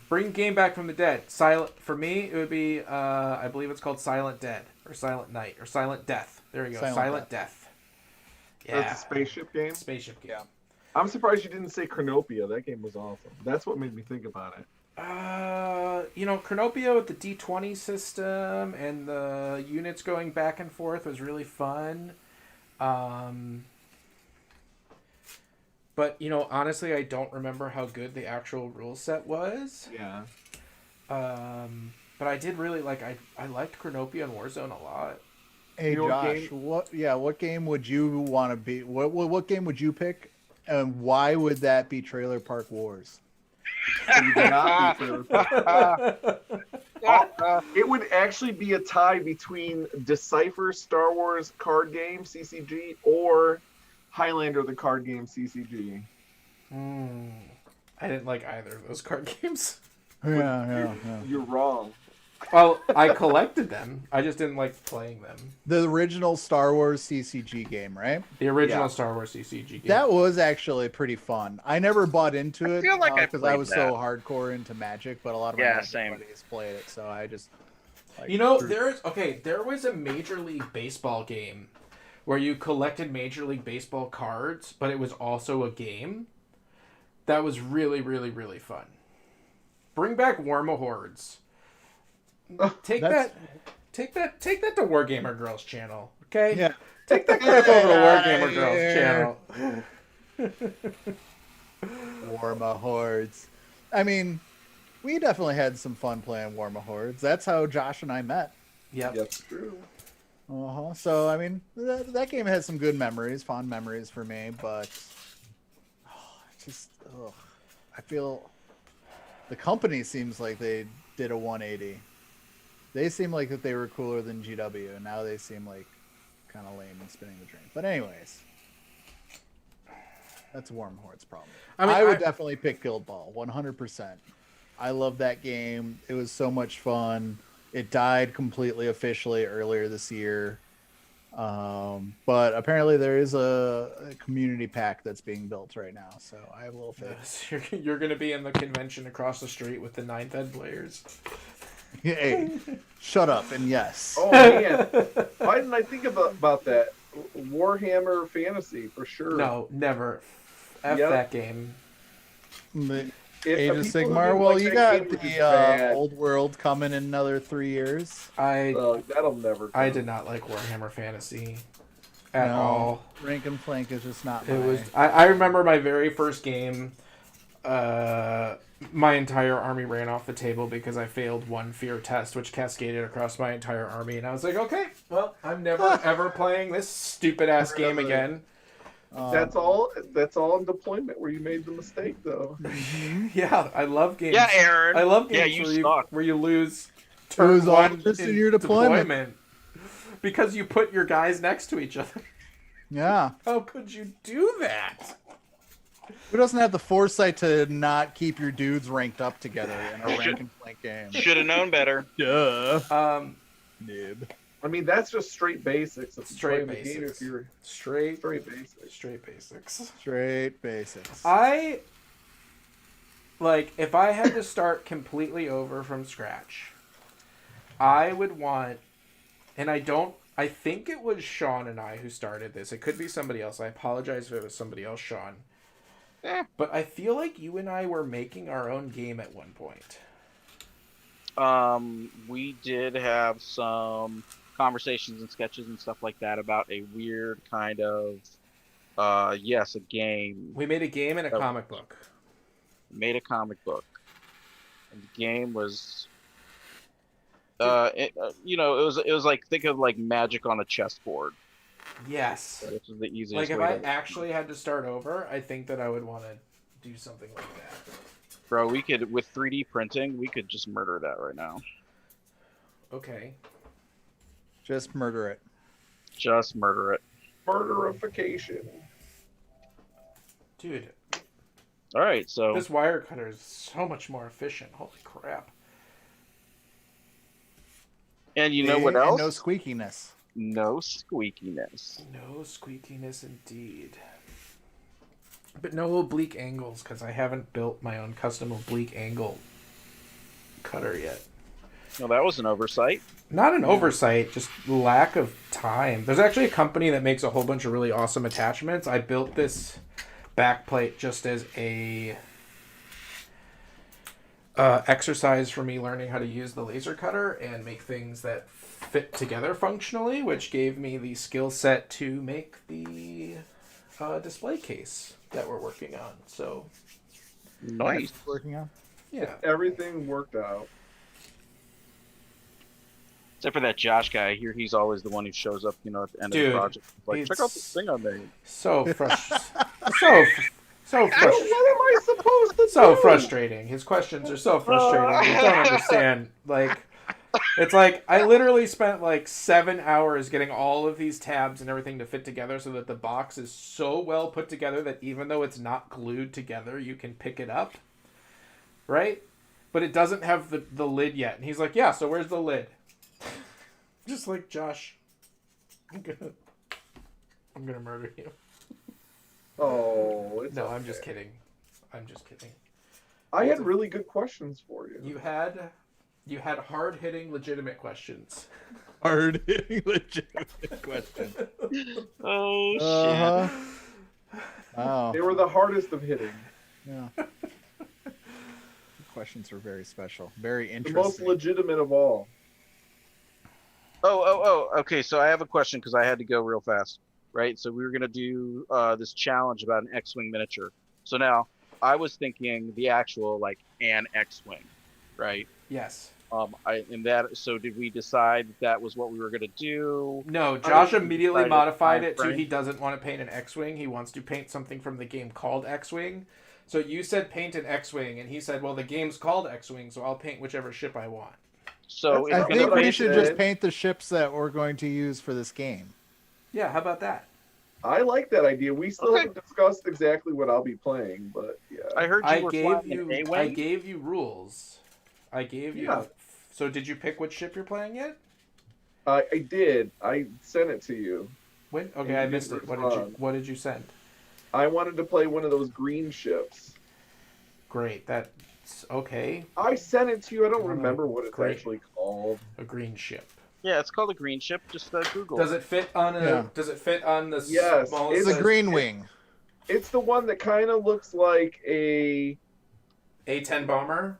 S1: Bring game back from the dead. For me, it would be I believe it's called Silent Dead or Silent Night or Silent Death. There you go. Silent Death. Yeah.
S2: That's a spaceship game?
S1: Spaceship game.
S4: Yeah.
S2: I'm surprised you didn't say Chronopia. That game was awesome. That's what made me think about it.
S1: Chronopia with the D20 system and the units going back and forth was really fun. But, honestly, I don't remember how good the actual rule set was.
S2: Yeah.
S1: But I did really I liked Chronopia and Warzone a lot.
S4: Hey, Josh, what game would you want to be? What game would you pick? And why would that be Trailer Park Wars?
S2: It would actually be a tie between Decipher Star Wars card game CCG or Highlander the card game CCG.
S1: I didn't like either of those card games.
S4: Yeah.
S2: You're wrong.
S1: Well, I collected them. I just didn't like playing them.
S4: The original Star Wars CCG game, right?
S1: The original Star Wars CCG game.
S4: That was actually pretty fun. I never bought into it
S3: feel like I
S4: because I
S3: played
S4: was
S3: that.
S4: so hardcore into Magic, but a lot of my Magic buddies played it, so I just
S1: there was a Major League Baseball game where you collected Major League Baseball cards, but it was also a game. That was really, really, really fun. Bring back Warmahordes. Take that to Wargamer Girls channel, okay?
S4: Yeah.
S1: Take that crap over to Wargamer Girls channel.
S4: Warmahordes. I mean, we definitely had some fun playing Warmahordes. That's how Josh and I met.
S1: Yep.
S2: That's true.
S4: So I mean, that game has some good memories, fond memories for me, but just I feel the company seems like they did a 180. They seem like that they were cooler than GW, and now they seem like kind of lame and spinning the train. But anyways, that's Wormhorde's problem. I would definitely pick Guild Ball, 100%. I love that game. It was so much fun. It died completely officially earlier this year. But apparently there is a community pack that's being built right now, so I have a little faith.
S1: You're going to be in the convention across the street with the 9th Ed players.
S4: Hey, shut up and yes.
S2: Oh man, why didn't I think about that? Warhammer Fantasy for sure.
S1: No, never. F that game.
S4: Age of Sigmar. Well, you got the Old World coming in another 3 years.
S2: That'll never come.
S1: I did not like Warhammer Fantasy at all.
S4: Rank and Flank is just not.
S1: I remember my very first game. My entire army ran off the table because I failed one fear test, which cascaded across my entire army, and I was like, okay, well, I'm never ever playing this stupid ass game again.
S2: That's all in deployment where you made the mistake, though.
S1: Yeah, I love games.
S3: Yeah, Aaron.
S1: I love games where you lose turn one
S4: in your deployment
S1: because you put your guys next to each other.
S4: Yeah.
S1: How could you do that?
S4: Who doesn't have the foresight to not keep your dudes ranked up together in a rank and flank game?
S3: Should have known better.
S4: Duh.
S2: Noob. I mean, that's just straight basics.
S1: Straight basics. Straight basics.
S4: Straight basics.
S1: If I had to start completely over from scratch, I would want, and I think it was Sean and I who started this. It could be somebody else. I apologize if it was somebody else, Sean. But I feel like you and I were making our own game at one point.
S3: We did have some conversations and sketches and stuff like that about a weird kind of, a game.
S1: We made a game and a comic book.
S3: Made a comic book. And the game was, it was like, think of like Magic on a chessboard.
S1: Yes.
S3: This is the easiest
S1: like if
S3: way
S1: I actually had to start over, I think that I would want to do something like that.
S3: Bro, we could, with 3D printing, we could just murder that right now.
S1: Okay.
S4: Just murder it.
S3: Just murder it.
S2: Murderification.
S1: Dude.
S3: Alright, so...
S1: This wire cutter is so much more efficient. Holy crap.
S3: And you know what else?
S4: And no squeakiness.
S3: No squeakiness.
S1: No squeakiness indeed. But no oblique angles, because I haven't built my own custom oblique angle cutter yet.
S3: No, that was an oversight.
S1: Not an oversight, just lack of time. There's actually a company that makes a whole bunch of really awesome attachments. I built this backplate just as a exercise for me learning how to use the laser cutter and make things that fit together functionally, which gave me the skill set to make the display case that we're working on. So
S3: nice.
S4: Working on?
S1: Yeah.
S2: Everything worked out.
S3: Except for that Josh guy. I hear he's always the one who shows up, at the end of the project. Like, check out this thing I made.
S1: So frustrating.
S2: What am I supposed to do?
S1: So frustrating. His questions are so frustrating. You don't understand. It's like I literally spent 7 hours getting all of these tabs and everything to fit together so that the box is so well put together that even though it's not glued together, you can pick it up. Right? But it doesn't have the lid yet. And he's like, yeah, so where's the lid? Just like, Josh, I'm gonna murder you.
S2: Oh,
S1: no, okay. I'm just kidding.
S2: I had really good questions for you.
S1: You had hard-hitting, legitimate questions.
S4: Hard-hitting, legitimate questions.
S3: Oh, shit.
S4: Wow.
S2: They were the hardest of hitting.
S4: Yeah. The questions were very special. Very interesting.
S2: The most legitimate of all.
S3: Oh, okay, so I have a question because I had to go real fast, right? So we were going to do this challenge about an X-Wing miniature. So now, I was thinking the actual, an X-Wing, right?
S1: Yes.
S5: So did we decide that was what we were gonna do?
S1: No, Josh
S5: did we
S1: immediately
S5: decide a
S1: modified
S5: time
S1: it to
S5: frame?
S1: he doesn't want to paint an X-wing. He wants to paint something from the game called X-wing. So you said paint an X-wing, and he said, "Well, the game's called X-wing, so I'll paint whichever ship I want."
S5: So
S2: That's
S5: it's
S4: I
S2: not
S5: gonna
S4: think
S2: what I
S4: we
S5: be
S4: should
S2: said.
S4: just paint the ships that we're going to use for this game.
S1: Yeah, how about that?
S2: I like that idea. We still
S5: Okay.
S2: haven't discussed exactly what I'll be playing, but yeah.
S5: I heard you
S1: I
S5: were
S1: gave
S5: flying
S1: you
S5: an
S1: I
S5: A-wing.
S1: gave you rules. I gave you.
S2: Yeah.
S1: So did you pick which ship you're playing yet?
S2: I did. I sent it to you.
S1: When? Okay,
S2: You
S1: I
S2: didn't
S1: missed it.
S2: respond.
S1: What did you send?
S2: I wanted to play one of those green ships.
S1: Great. That's okay.
S2: I sent it to you. I don't
S1: Oh,
S2: remember what it's
S1: great.
S2: actually called.
S1: A green ship.
S5: Yeah, it's called a green ship. Just Google.
S1: Does it fit on a?
S4: Yeah.
S1: Does it fit on the
S2: Yes,
S1: smallest?
S4: It's a green wing.
S2: It's the one that kind of looks like
S1: A-10 bomber.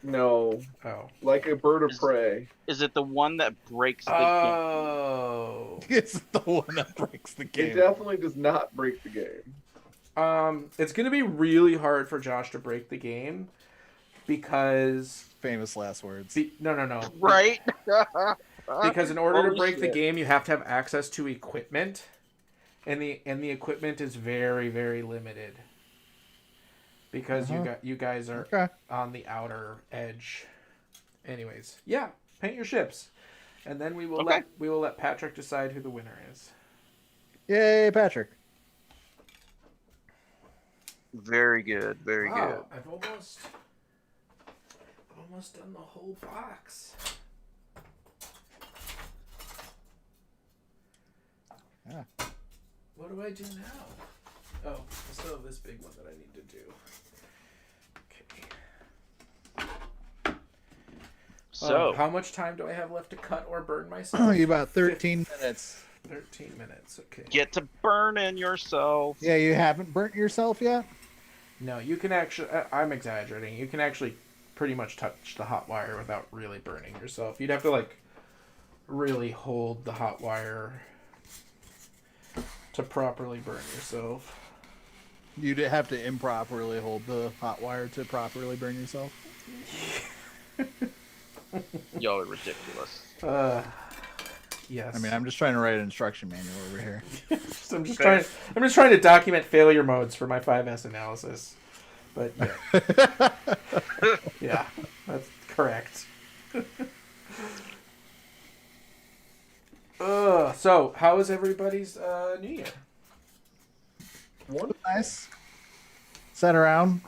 S2: no,
S1: Oh.
S2: like a bird of prey.
S5: Is it the one that breaks the game?
S1: Oh.
S4: It's the one that breaks the
S2: It
S4: game.
S2: definitely does not break the game.
S1: It's gonna be really hard for Josh to break the game because
S4: Famous last words.
S1: no.
S5: Right?
S1: Because in order to
S5: Holy
S1: break the
S5: shit.
S1: game, you have to have access to equipment, and the equipment is very, very limited. Because you guys are
S4: Okay.
S1: on the outer edge. Anyways, yeah, paint your ships, and then we will
S5: Okay.
S1: let Patrick decide who the winner is.
S4: Yay, Patrick.
S5: Very good. Very
S1: Wow, I've almost done the whole box.
S4: Yeah.
S1: What do I do now? Oh, I still have this big one that I need to do. Okay.
S5: So,
S1: how much time do I have left to cut or burn myself?
S4: You about 13 minutes.
S1: 13 minutes. Okay.
S5: get to burning yourself.
S4: Yeah, you haven't burnt yourself yet?
S1: No, you can actually. I'm exaggerating. You can actually pretty much touch the hot wire without really burning yourself. You'd have to really hold the hot wire to properly burn yourself.
S4: You'd have to improperly hold the hot wire to properly burn yourself.
S5: Y'all are ridiculous.
S1: Yes.
S4: I mean, I'm just trying to write an instruction manual over here.
S1: I'm just trying to document failure modes for my 5S analysis. But yeah. Yeah, that's correct. So how was everybody's New Year?
S4: Nice. Sat around,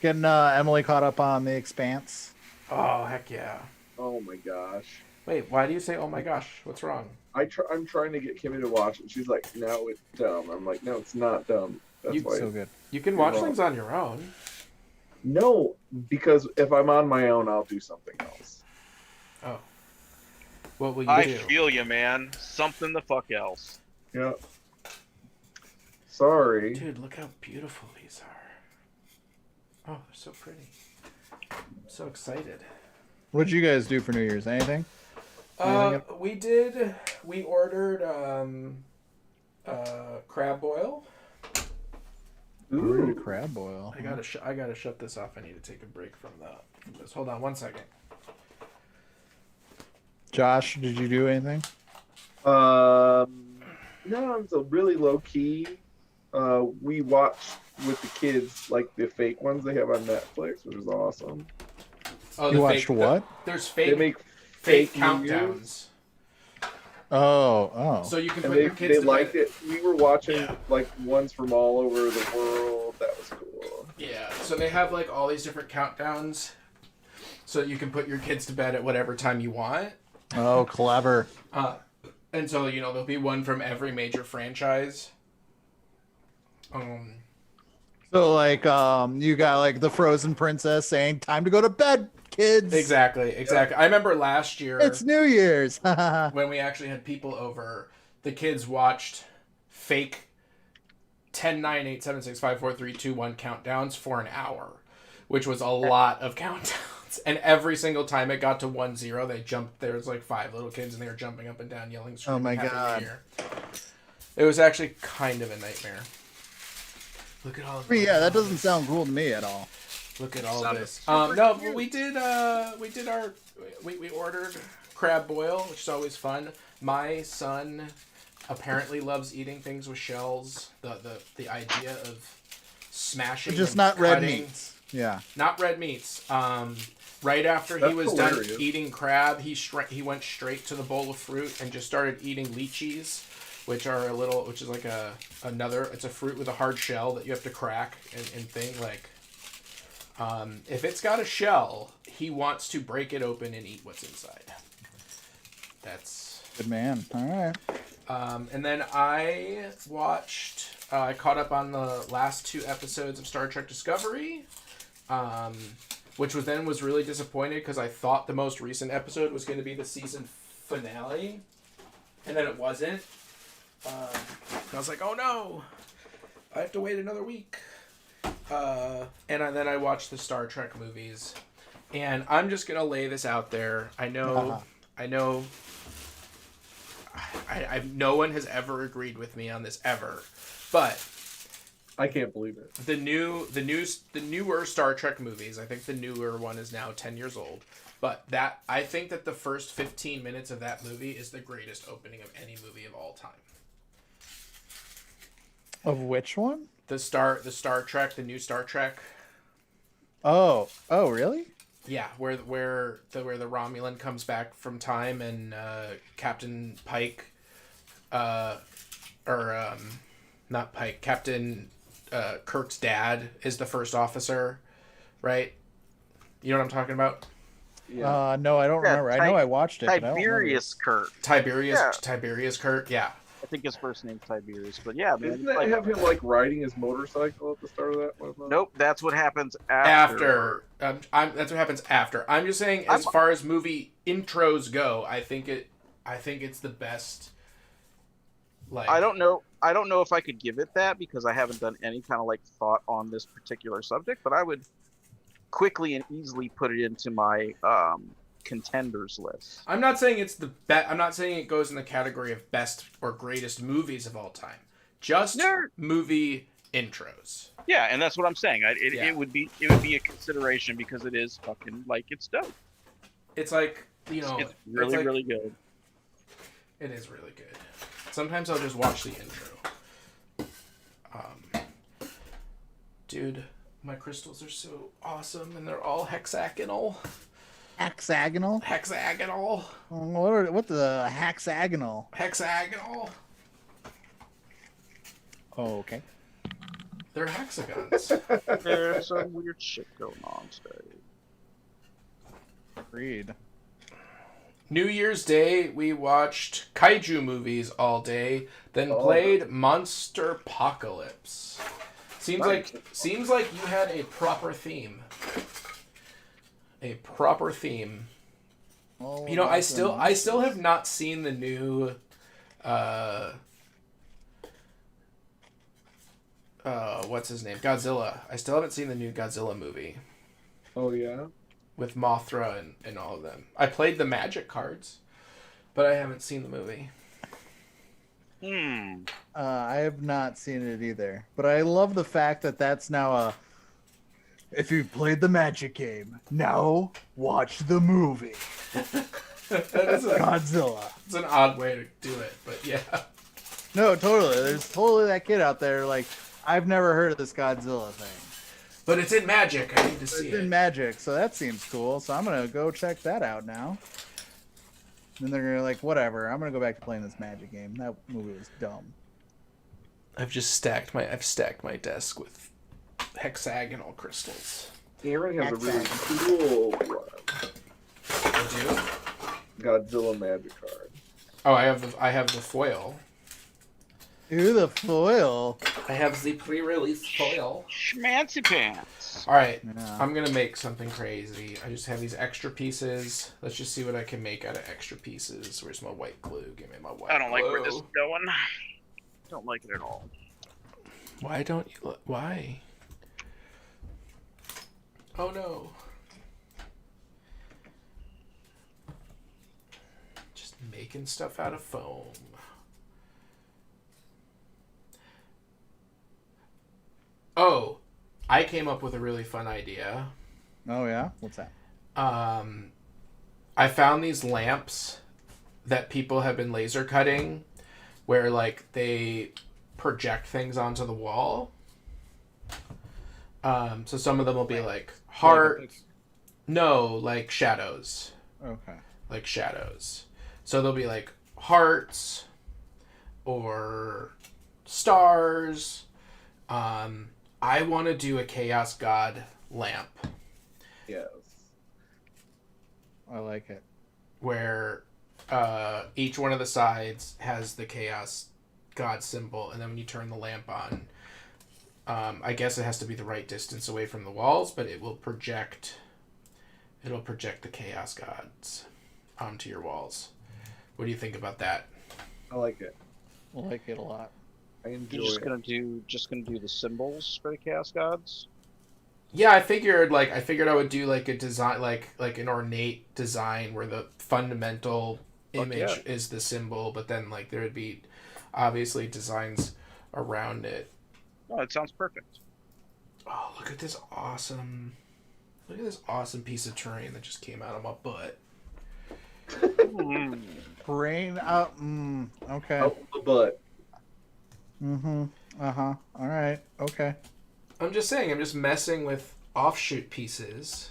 S4: getting Emily caught up on The Expanse.
S1: Oh heck yeah!
S2: Oh my gosh.
S1: Wait, why do you say "oh my gosh"? What's wrong?
S2: I'm trying to get Kimmy to watch it. She's like, no, it's dumb. I'm like, no, it's not dumb. That's why.
S4: So good.
S1: You can watch things on your own.
S2: No, because if I'm on my own, I'll do something else.
S1: Oh, what will you
S3: I
S1: do?
S3: feel you, man. Something the fuck else.
S2: Yeah. Sorry.
S1: Dude, look how beautiful these are. Oh, they're so pretty. I'm so excited.
S4: What'd you guys do for New Year's? Anything?
S1: We ordered crab boil.
S4: Ooh, crab boil.
S1: I gotta shut this off. I need to take a break from this. Hold on 1 second.
S4: Josh, did you do anything?
S2: No, it's a really low key. We watched with the kids like the fake ones they have on Netflix, which is awesome.
S1: Oh,
S4: You watched what?
S1: There's
S2: They
S1: fake
S2: make
S1: fake
S2: fake
S1: countdowns.
S4: Oh.
S1: So you can
S2: and
S1: put your kids
S2: they
S1: to
S2: liked
S1: bed.
S2: it. We were watching
S1: Yeah.
S2: like ones from all over the world. That was cool.
S1: Yeah. So they have like all these different countdowns. So you can put your kids to bed at whatever time you want.
S4: Oh, clever.
S1: And so, there'll be one from every major franchise.
S4: So, like, you got, like, the Frozen Princess saying, time to go to bed, kids.
S1: Exactly. I remember last year
S4: It's New Year's.
S1: when we actually had people over, the kids watched fake 10, 9, 8, 7, 6, 5, 4, 3, 2, 1 countdowns for an hour, which was a lot of countdowns. And every single time it got to 1-0, they jumped. There was like 5 little kids, and they were jumping up and down, yelling, screaming,
S4: Oh my
S1: Happy New
S4: God.
S1: Year. It was actually kind of a nightmare. Look at all.
S4: Yeah, that doesn't sound cool to me at all.
S1: Look at all
S3: Sounded
S1: this.
S3: super
S1: No,
S3: cute.
S1: we ordered crab boil, which is always fun. My son apparently loves eating things with shells. The idea of smashing,
S4: Just
S1: and
S4: not red
S1: cutting-
S4: meats. Yeah.
S1: not red meats. Right after he
S2: That's
S1: was
S2: hilarious.
S1: done eating crab, he went straight to the bowl of fruit and just started eating lychees, which is like it's a fruit with a hard shell that you have to crack and thing like. If it's got a shell, he wants to break it open and eat what's inside. That's
S4: Good man. All right.
S1: and then I caught up on the last 2 episodes of Star Trek Discovery, which was really disappointed because I thought the most recent episode was going to be the season finale, and then it wasn't. I was like, oh no, I have to wait another week. Then I watched the Star Trek movies, and I'm just gonna lay this out there. I know, no one has ever agreed with me on this ever, but
S2: I can't believe it.
S1: the newer Star Trek movies. I think the newer one is now 10 years old, but I think that the first 15 minutes of that movie is the greatest opening of any movie of all time.
S4: Of which one?
S1: The Star Trek, the new Star Trek.
S4: Oh, really?
S1: Yeah, where the Romulan comes back from time and Captain Pike, not Pike, Captain Kirk's dad is the first officer, right? You know what I'm talking about?
S2: Yeah.
S4: No, I don't
S5: Yeah,
S4: remember. I know I watched it. But I don't remember.
S5: Tiberius Kirk.
S1: Tiberius Kirk, yeah.
S5: I think his first name's Tiberius, but yeah, man.
S2: Doesn't that have him like riding his motorcycle at the start of that one?
S5: Nope, that's what happens after.
S1: That's what happens after. I'm just saying, as far as movie intros go, I think it's the best. Like,
S5: I don't know if I could give it that because I haven't done any kind of like thought on this particular subject, but I would quickly and easily put it into my contenders list.
S1: I'm not saying it's the best. I'm not saying it goes in the category of best or greatest movies of all time. Just movie intros.
S5: Yeah, and that's what I'm saying.
S1: Yeah.
S5: It would be a consideration because it is fucking like it's dope.
S1: It's like,
S5: It's
S1: it's
S5: really
S1: like,
S5: really good.
S1: It is really good. Sometimes I'll just watch the intro. Dude, my crystals are so awesome, and they're all hexagonal.
S4: Hexagonal?
S1: Hexagonal.
S4: What the hexagonal?
S1: Hexagonal.
S4: Oh, okay.
S1: They're hexagons.
S5: There's some weird shit going on today.
S4: Agreed.
S1: New Year's Day, we watched kaiju movies all day, then played Monster Apocalypse. Seems like you had a proper theme. A proper theme.
S4: Oh,
S1: I still have not seen the new what's his name? Godzilla. I still haven't seen the new Godzilla movie
S2: Oh yeah.
S1: with Mothra and all of them. I played the Magic cards, but I haven't seen the movie.
S4: I have not seen it either, but I love the fact that that's now if you've played the Magic game, now watch the movie.
S1: That is
S4: Godzilla.
S1: it's an odd way to do it, but yeah.
S4: No, totally. There's totally that kid out there like, I've never heard of this Godzilla thing.
S1: But it's in Magic. I need to see
S4: It's in
S1: it.
S4: Magic, so that seems cool. So I'm gonna go check that out now. And they're gonna like, whatever. I'm gonna go back to playing this Magic game. That movie was dumb.
S1: I've stacked my desk with hexagonal crystals.
S2: Aaron has a really cool
S1: I do.
S2: Godzilla magic card.
S1: Oh, I have the foil.
S4: Ooh, the foil.
S1: I have the pre-release foil.
S5: Schmancy pants.
S1: All right,
S4: Yeah.
S1: I'm gonna make something crazy. I just have these extra pieces. Let's just see what I can make out of extra pieces. Where's my white glue? Give me my white glue.
S5: I don't like where this is going. Don't like it at all.
S1: Why don't you? Why? Oh no. Just making stuff out of foam. Oh, I came up with a really fun idea.
S4: Oh yeah, what's that?
S1: I found these lamps that people have been laser cutting, where like they project things onto the wall. So some of them will be like heart. No, like shadows.
S4: Okay.
S1: Like shadows. So they'll be like hearts or stars. I want to do a Chaos God lamp
S2: Yes.
S4: I like it.
S1: where each one of the sides has the Chaos God symbol, and then when you turn the lamp on, I guess it has to be the right distance away from the walls, but it will project. It'll project the Chaos Gods onto your walls. What do you think about that?
S2: I like it.
S4: I like it a lot.
S2: I enjoy
S5: You're
S2: it.
S5: just gonna do the symbols for the Chaos Gods.
S1: Yeah, I figured I would do like a design like an ornate design where the fundamental image is the symbol, but then like there would be obviously designs around it.
S5: Oh, it sounds perfect.
S1: Oh, look at this awesome piece of terrain that just came out of my butt.
S4: Brain out. Okay.
S2: Oh, the butt.
S4: All right. Okay.
S1: I'm just saying, I'm just messing with offshoot pieces,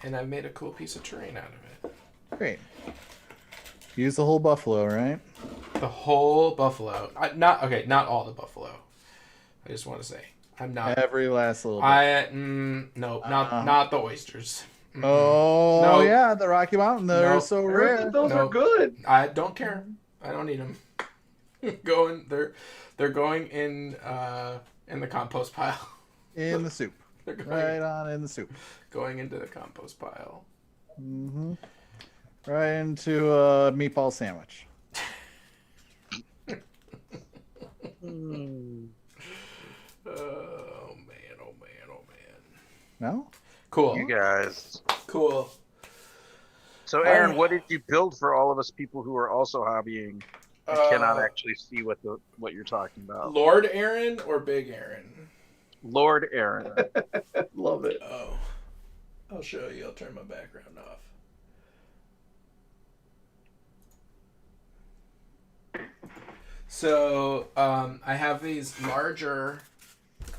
S1: and I've made a cool piece of terrain out of it.
S4: Great. Use the whole buffalo, right?
S1: The whole buffalo. Not all the buffalo. I just want to say, I'm not.
S4: Every last little bit.
S1: No, not the oysters. Mm-mm.
S4: Oh,
S1: No.
S4: yeah, the Rocky Mountain. They're
S1: Nope.
S4: so rare.
S2: Those are
S1: Nope.
S2: good.
S1: I don't care. I don't need them. They're going in the compost pile.
S4: In the soup.
S1: They're going,
S4: Right on in the soup.
S1: going into the compost pile.
S4: Right into a meatball sandwich.
S1: Oh man, oh man, oh man.
S4: No?
S1: Cool.
S5: You guys.
S1: Cool.
S5: So, Aaron, what did you build for all of us people who are also hobbying and cannot actually see what you're talking about?
S1: Lord Aaron or Big Aaron?
S5: Lord Aaron.
S2: Love it.
S1: Oh. I'll show you. I'll turn my background off. So, I have these larger...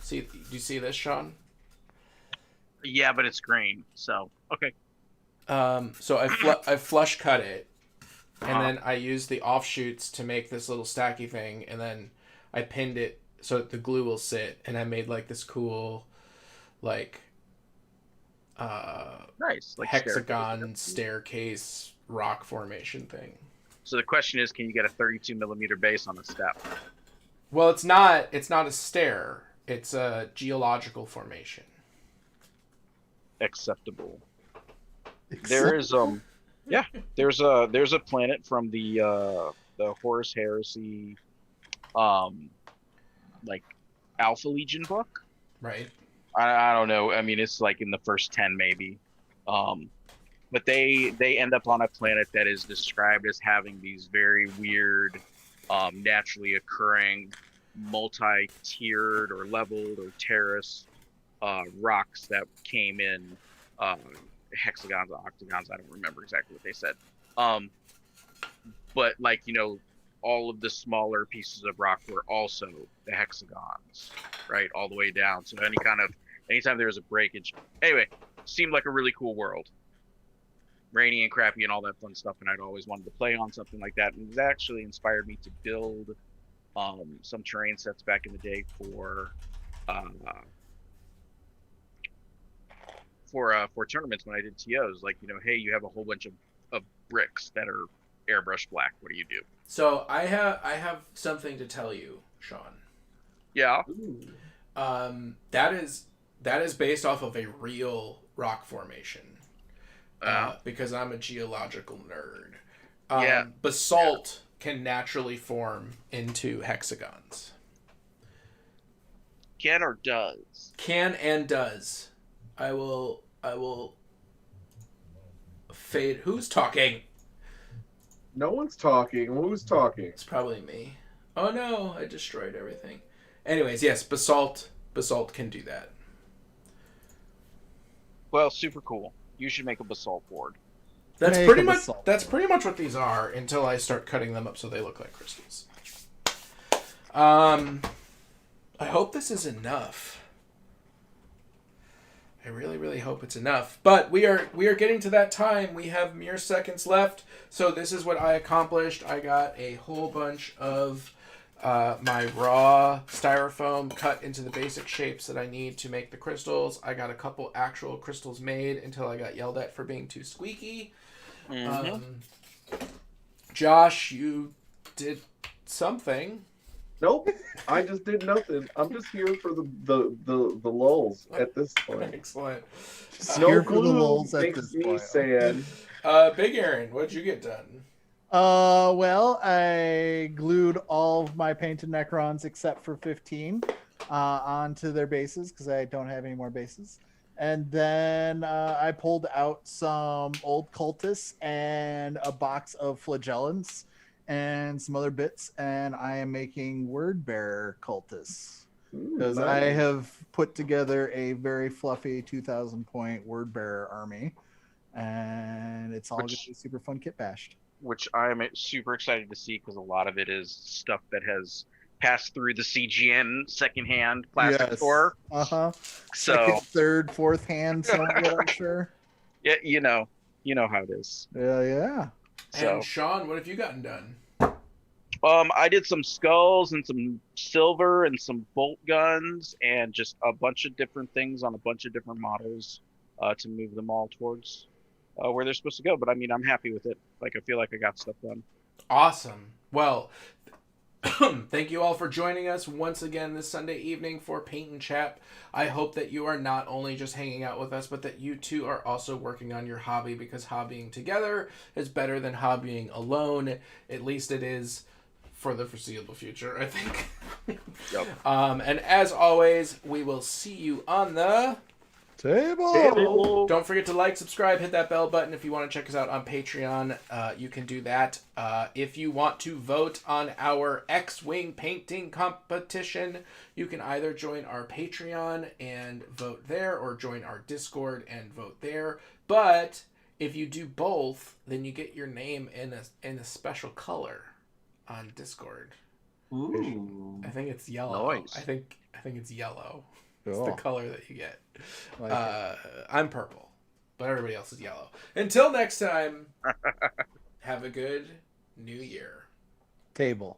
S1: Do you see this,
S5: Yeah, but it's green, so okay.
S1: So I flush cut it, and then I used the offshoots to make this little stacky thing, and then I pinned it so that the glue will sit, and I made like this cool, like,
S5: Nice, like
S1: hexagon staircase rock formation thing.
S5: So the question is, can you get a 32mm base on a step?
S1: Well, it's not a stair. It's a geological formation.
S5: Acceptable. There is there's a planet from the Horus Heresy like Alpha Legion book.
S1: Right.
S5: I don't know. I mean, it's like in the first 10 maybe. But they end up on a planet that is described as having these very weird naturally occurring multi-tiered or leveled or terrace rocks that came in hexagons or octagons. I don't remember exactly what they said. But like, you know, all of the smaller pieces of rock were also the hexagons, right? All the way down. So anytime there was a breakage. Anyway, seemed like a really cool world. Rainy and crappy and all that fun stuff, and I'd always wanted to play on something like that. And it actually inspired me to build some terrain sets back in the day for tournaments when I did TOs. Like, you know, hey, you have a whole bunch of bricks that are airbrush black. What do you do?
S1: So I have something to tell you, Sean.
S5: Yeah.
S1: That is based off of a real rock formation. Because I'm a geological nerd.
S5: Yeah.
S1: Basalt can naturally form into hexagons.
S5: Can or does?
S1: Can and does. I will fade. Who's talking?
S2: No one's talking. Who's talking?
S1: It's probably me. Oh no, I destroyed everything. Anyways, yes, basalt can do that.
S5: Well, super cool. You should make a basalt board.
S1: That's
S4: Make
S1: pretty
S4: a
S1: much
S4: basalt.
S1: that's pretty much what these are until I start cutting them up so they look like crystals. I hope this is enough. I really, really hope it's enough. But we are getting to that time. We have mere seconds left. So this is what I accomplished. I got a whole bunch of my raw styrofoam cut into the basic shapes that I need to make the crystals. I got a couple actual crystals made until I got yelled at for being too squeaky. Josh, you did something.
S2: Nope, I just did nothing. I'm just here for the lulls at this point.
S1: Excellent.
S4: Just
S2: No
S4: here for the
S2: glue
S4: lulls at
S2: makes
S4: this
S2: me
S4: point.
S2: sad.
S1: Big Aaron, what'd you get done?
S4: Well, I glued all of my painted Necrons except for 15 onto their bases because I don't have any more bases. And then I pulled out some old cultists and a box of flagellants and some other bits, and I am making word bearer cultists because I
S2: Nice.
S4: have put together a very fluffy 2,000 point word bearer army, and it's all going to be super fun kit bashed.
S5: Which I'm super excited to see because a lot of it is stuff that has passed through the CGN secondhand plastic store.
S4: Uh-huh.
S5: So
S4: Second, third, fourth hand, some of it, I'm sure.
S5: yeah, you know how it is.
S4: Yeah.
S5: So
S1: And Sean, what have you gotten done?
S5: I did some skulls and some silver and some bolt guns and just a bunch of different things on a bunch of different models to move them all towards where they're supposed to go. But I mean, I'm happy with it. Like, I feel like I got stuff done.
S1: Awesome. Well, thank you all for joining us once again this Sunday evening for Paint and Chat. I hope that you are not only just hanging out with us, but that you too are also working on your hobby, because hobbying together is better than hobbying alone. At least it is for the foreseeable future, I think.
S5: Yep.
S1: And as always, we will see you on the
S4: Table.
S1: Don't forget to like, subscribe, hit that bell button. If you want to check us out on Patreon, you can do that. If you want to vote on our X-Wing painting competition, you can either join our Patreon and vote there, or join our Discord and vote there. But if you do both, then you get your name in a special color on Discord.
S2: Ooh.
S1: I think it's yellow.
S5: Nice.
S1: I think it's yellow. It's
S4: Cool.
S1: the color that you get.
S4: Like it.
S1: I'm purple, but everybody else is yellow. Until next time, have a good new year.
S4: Table.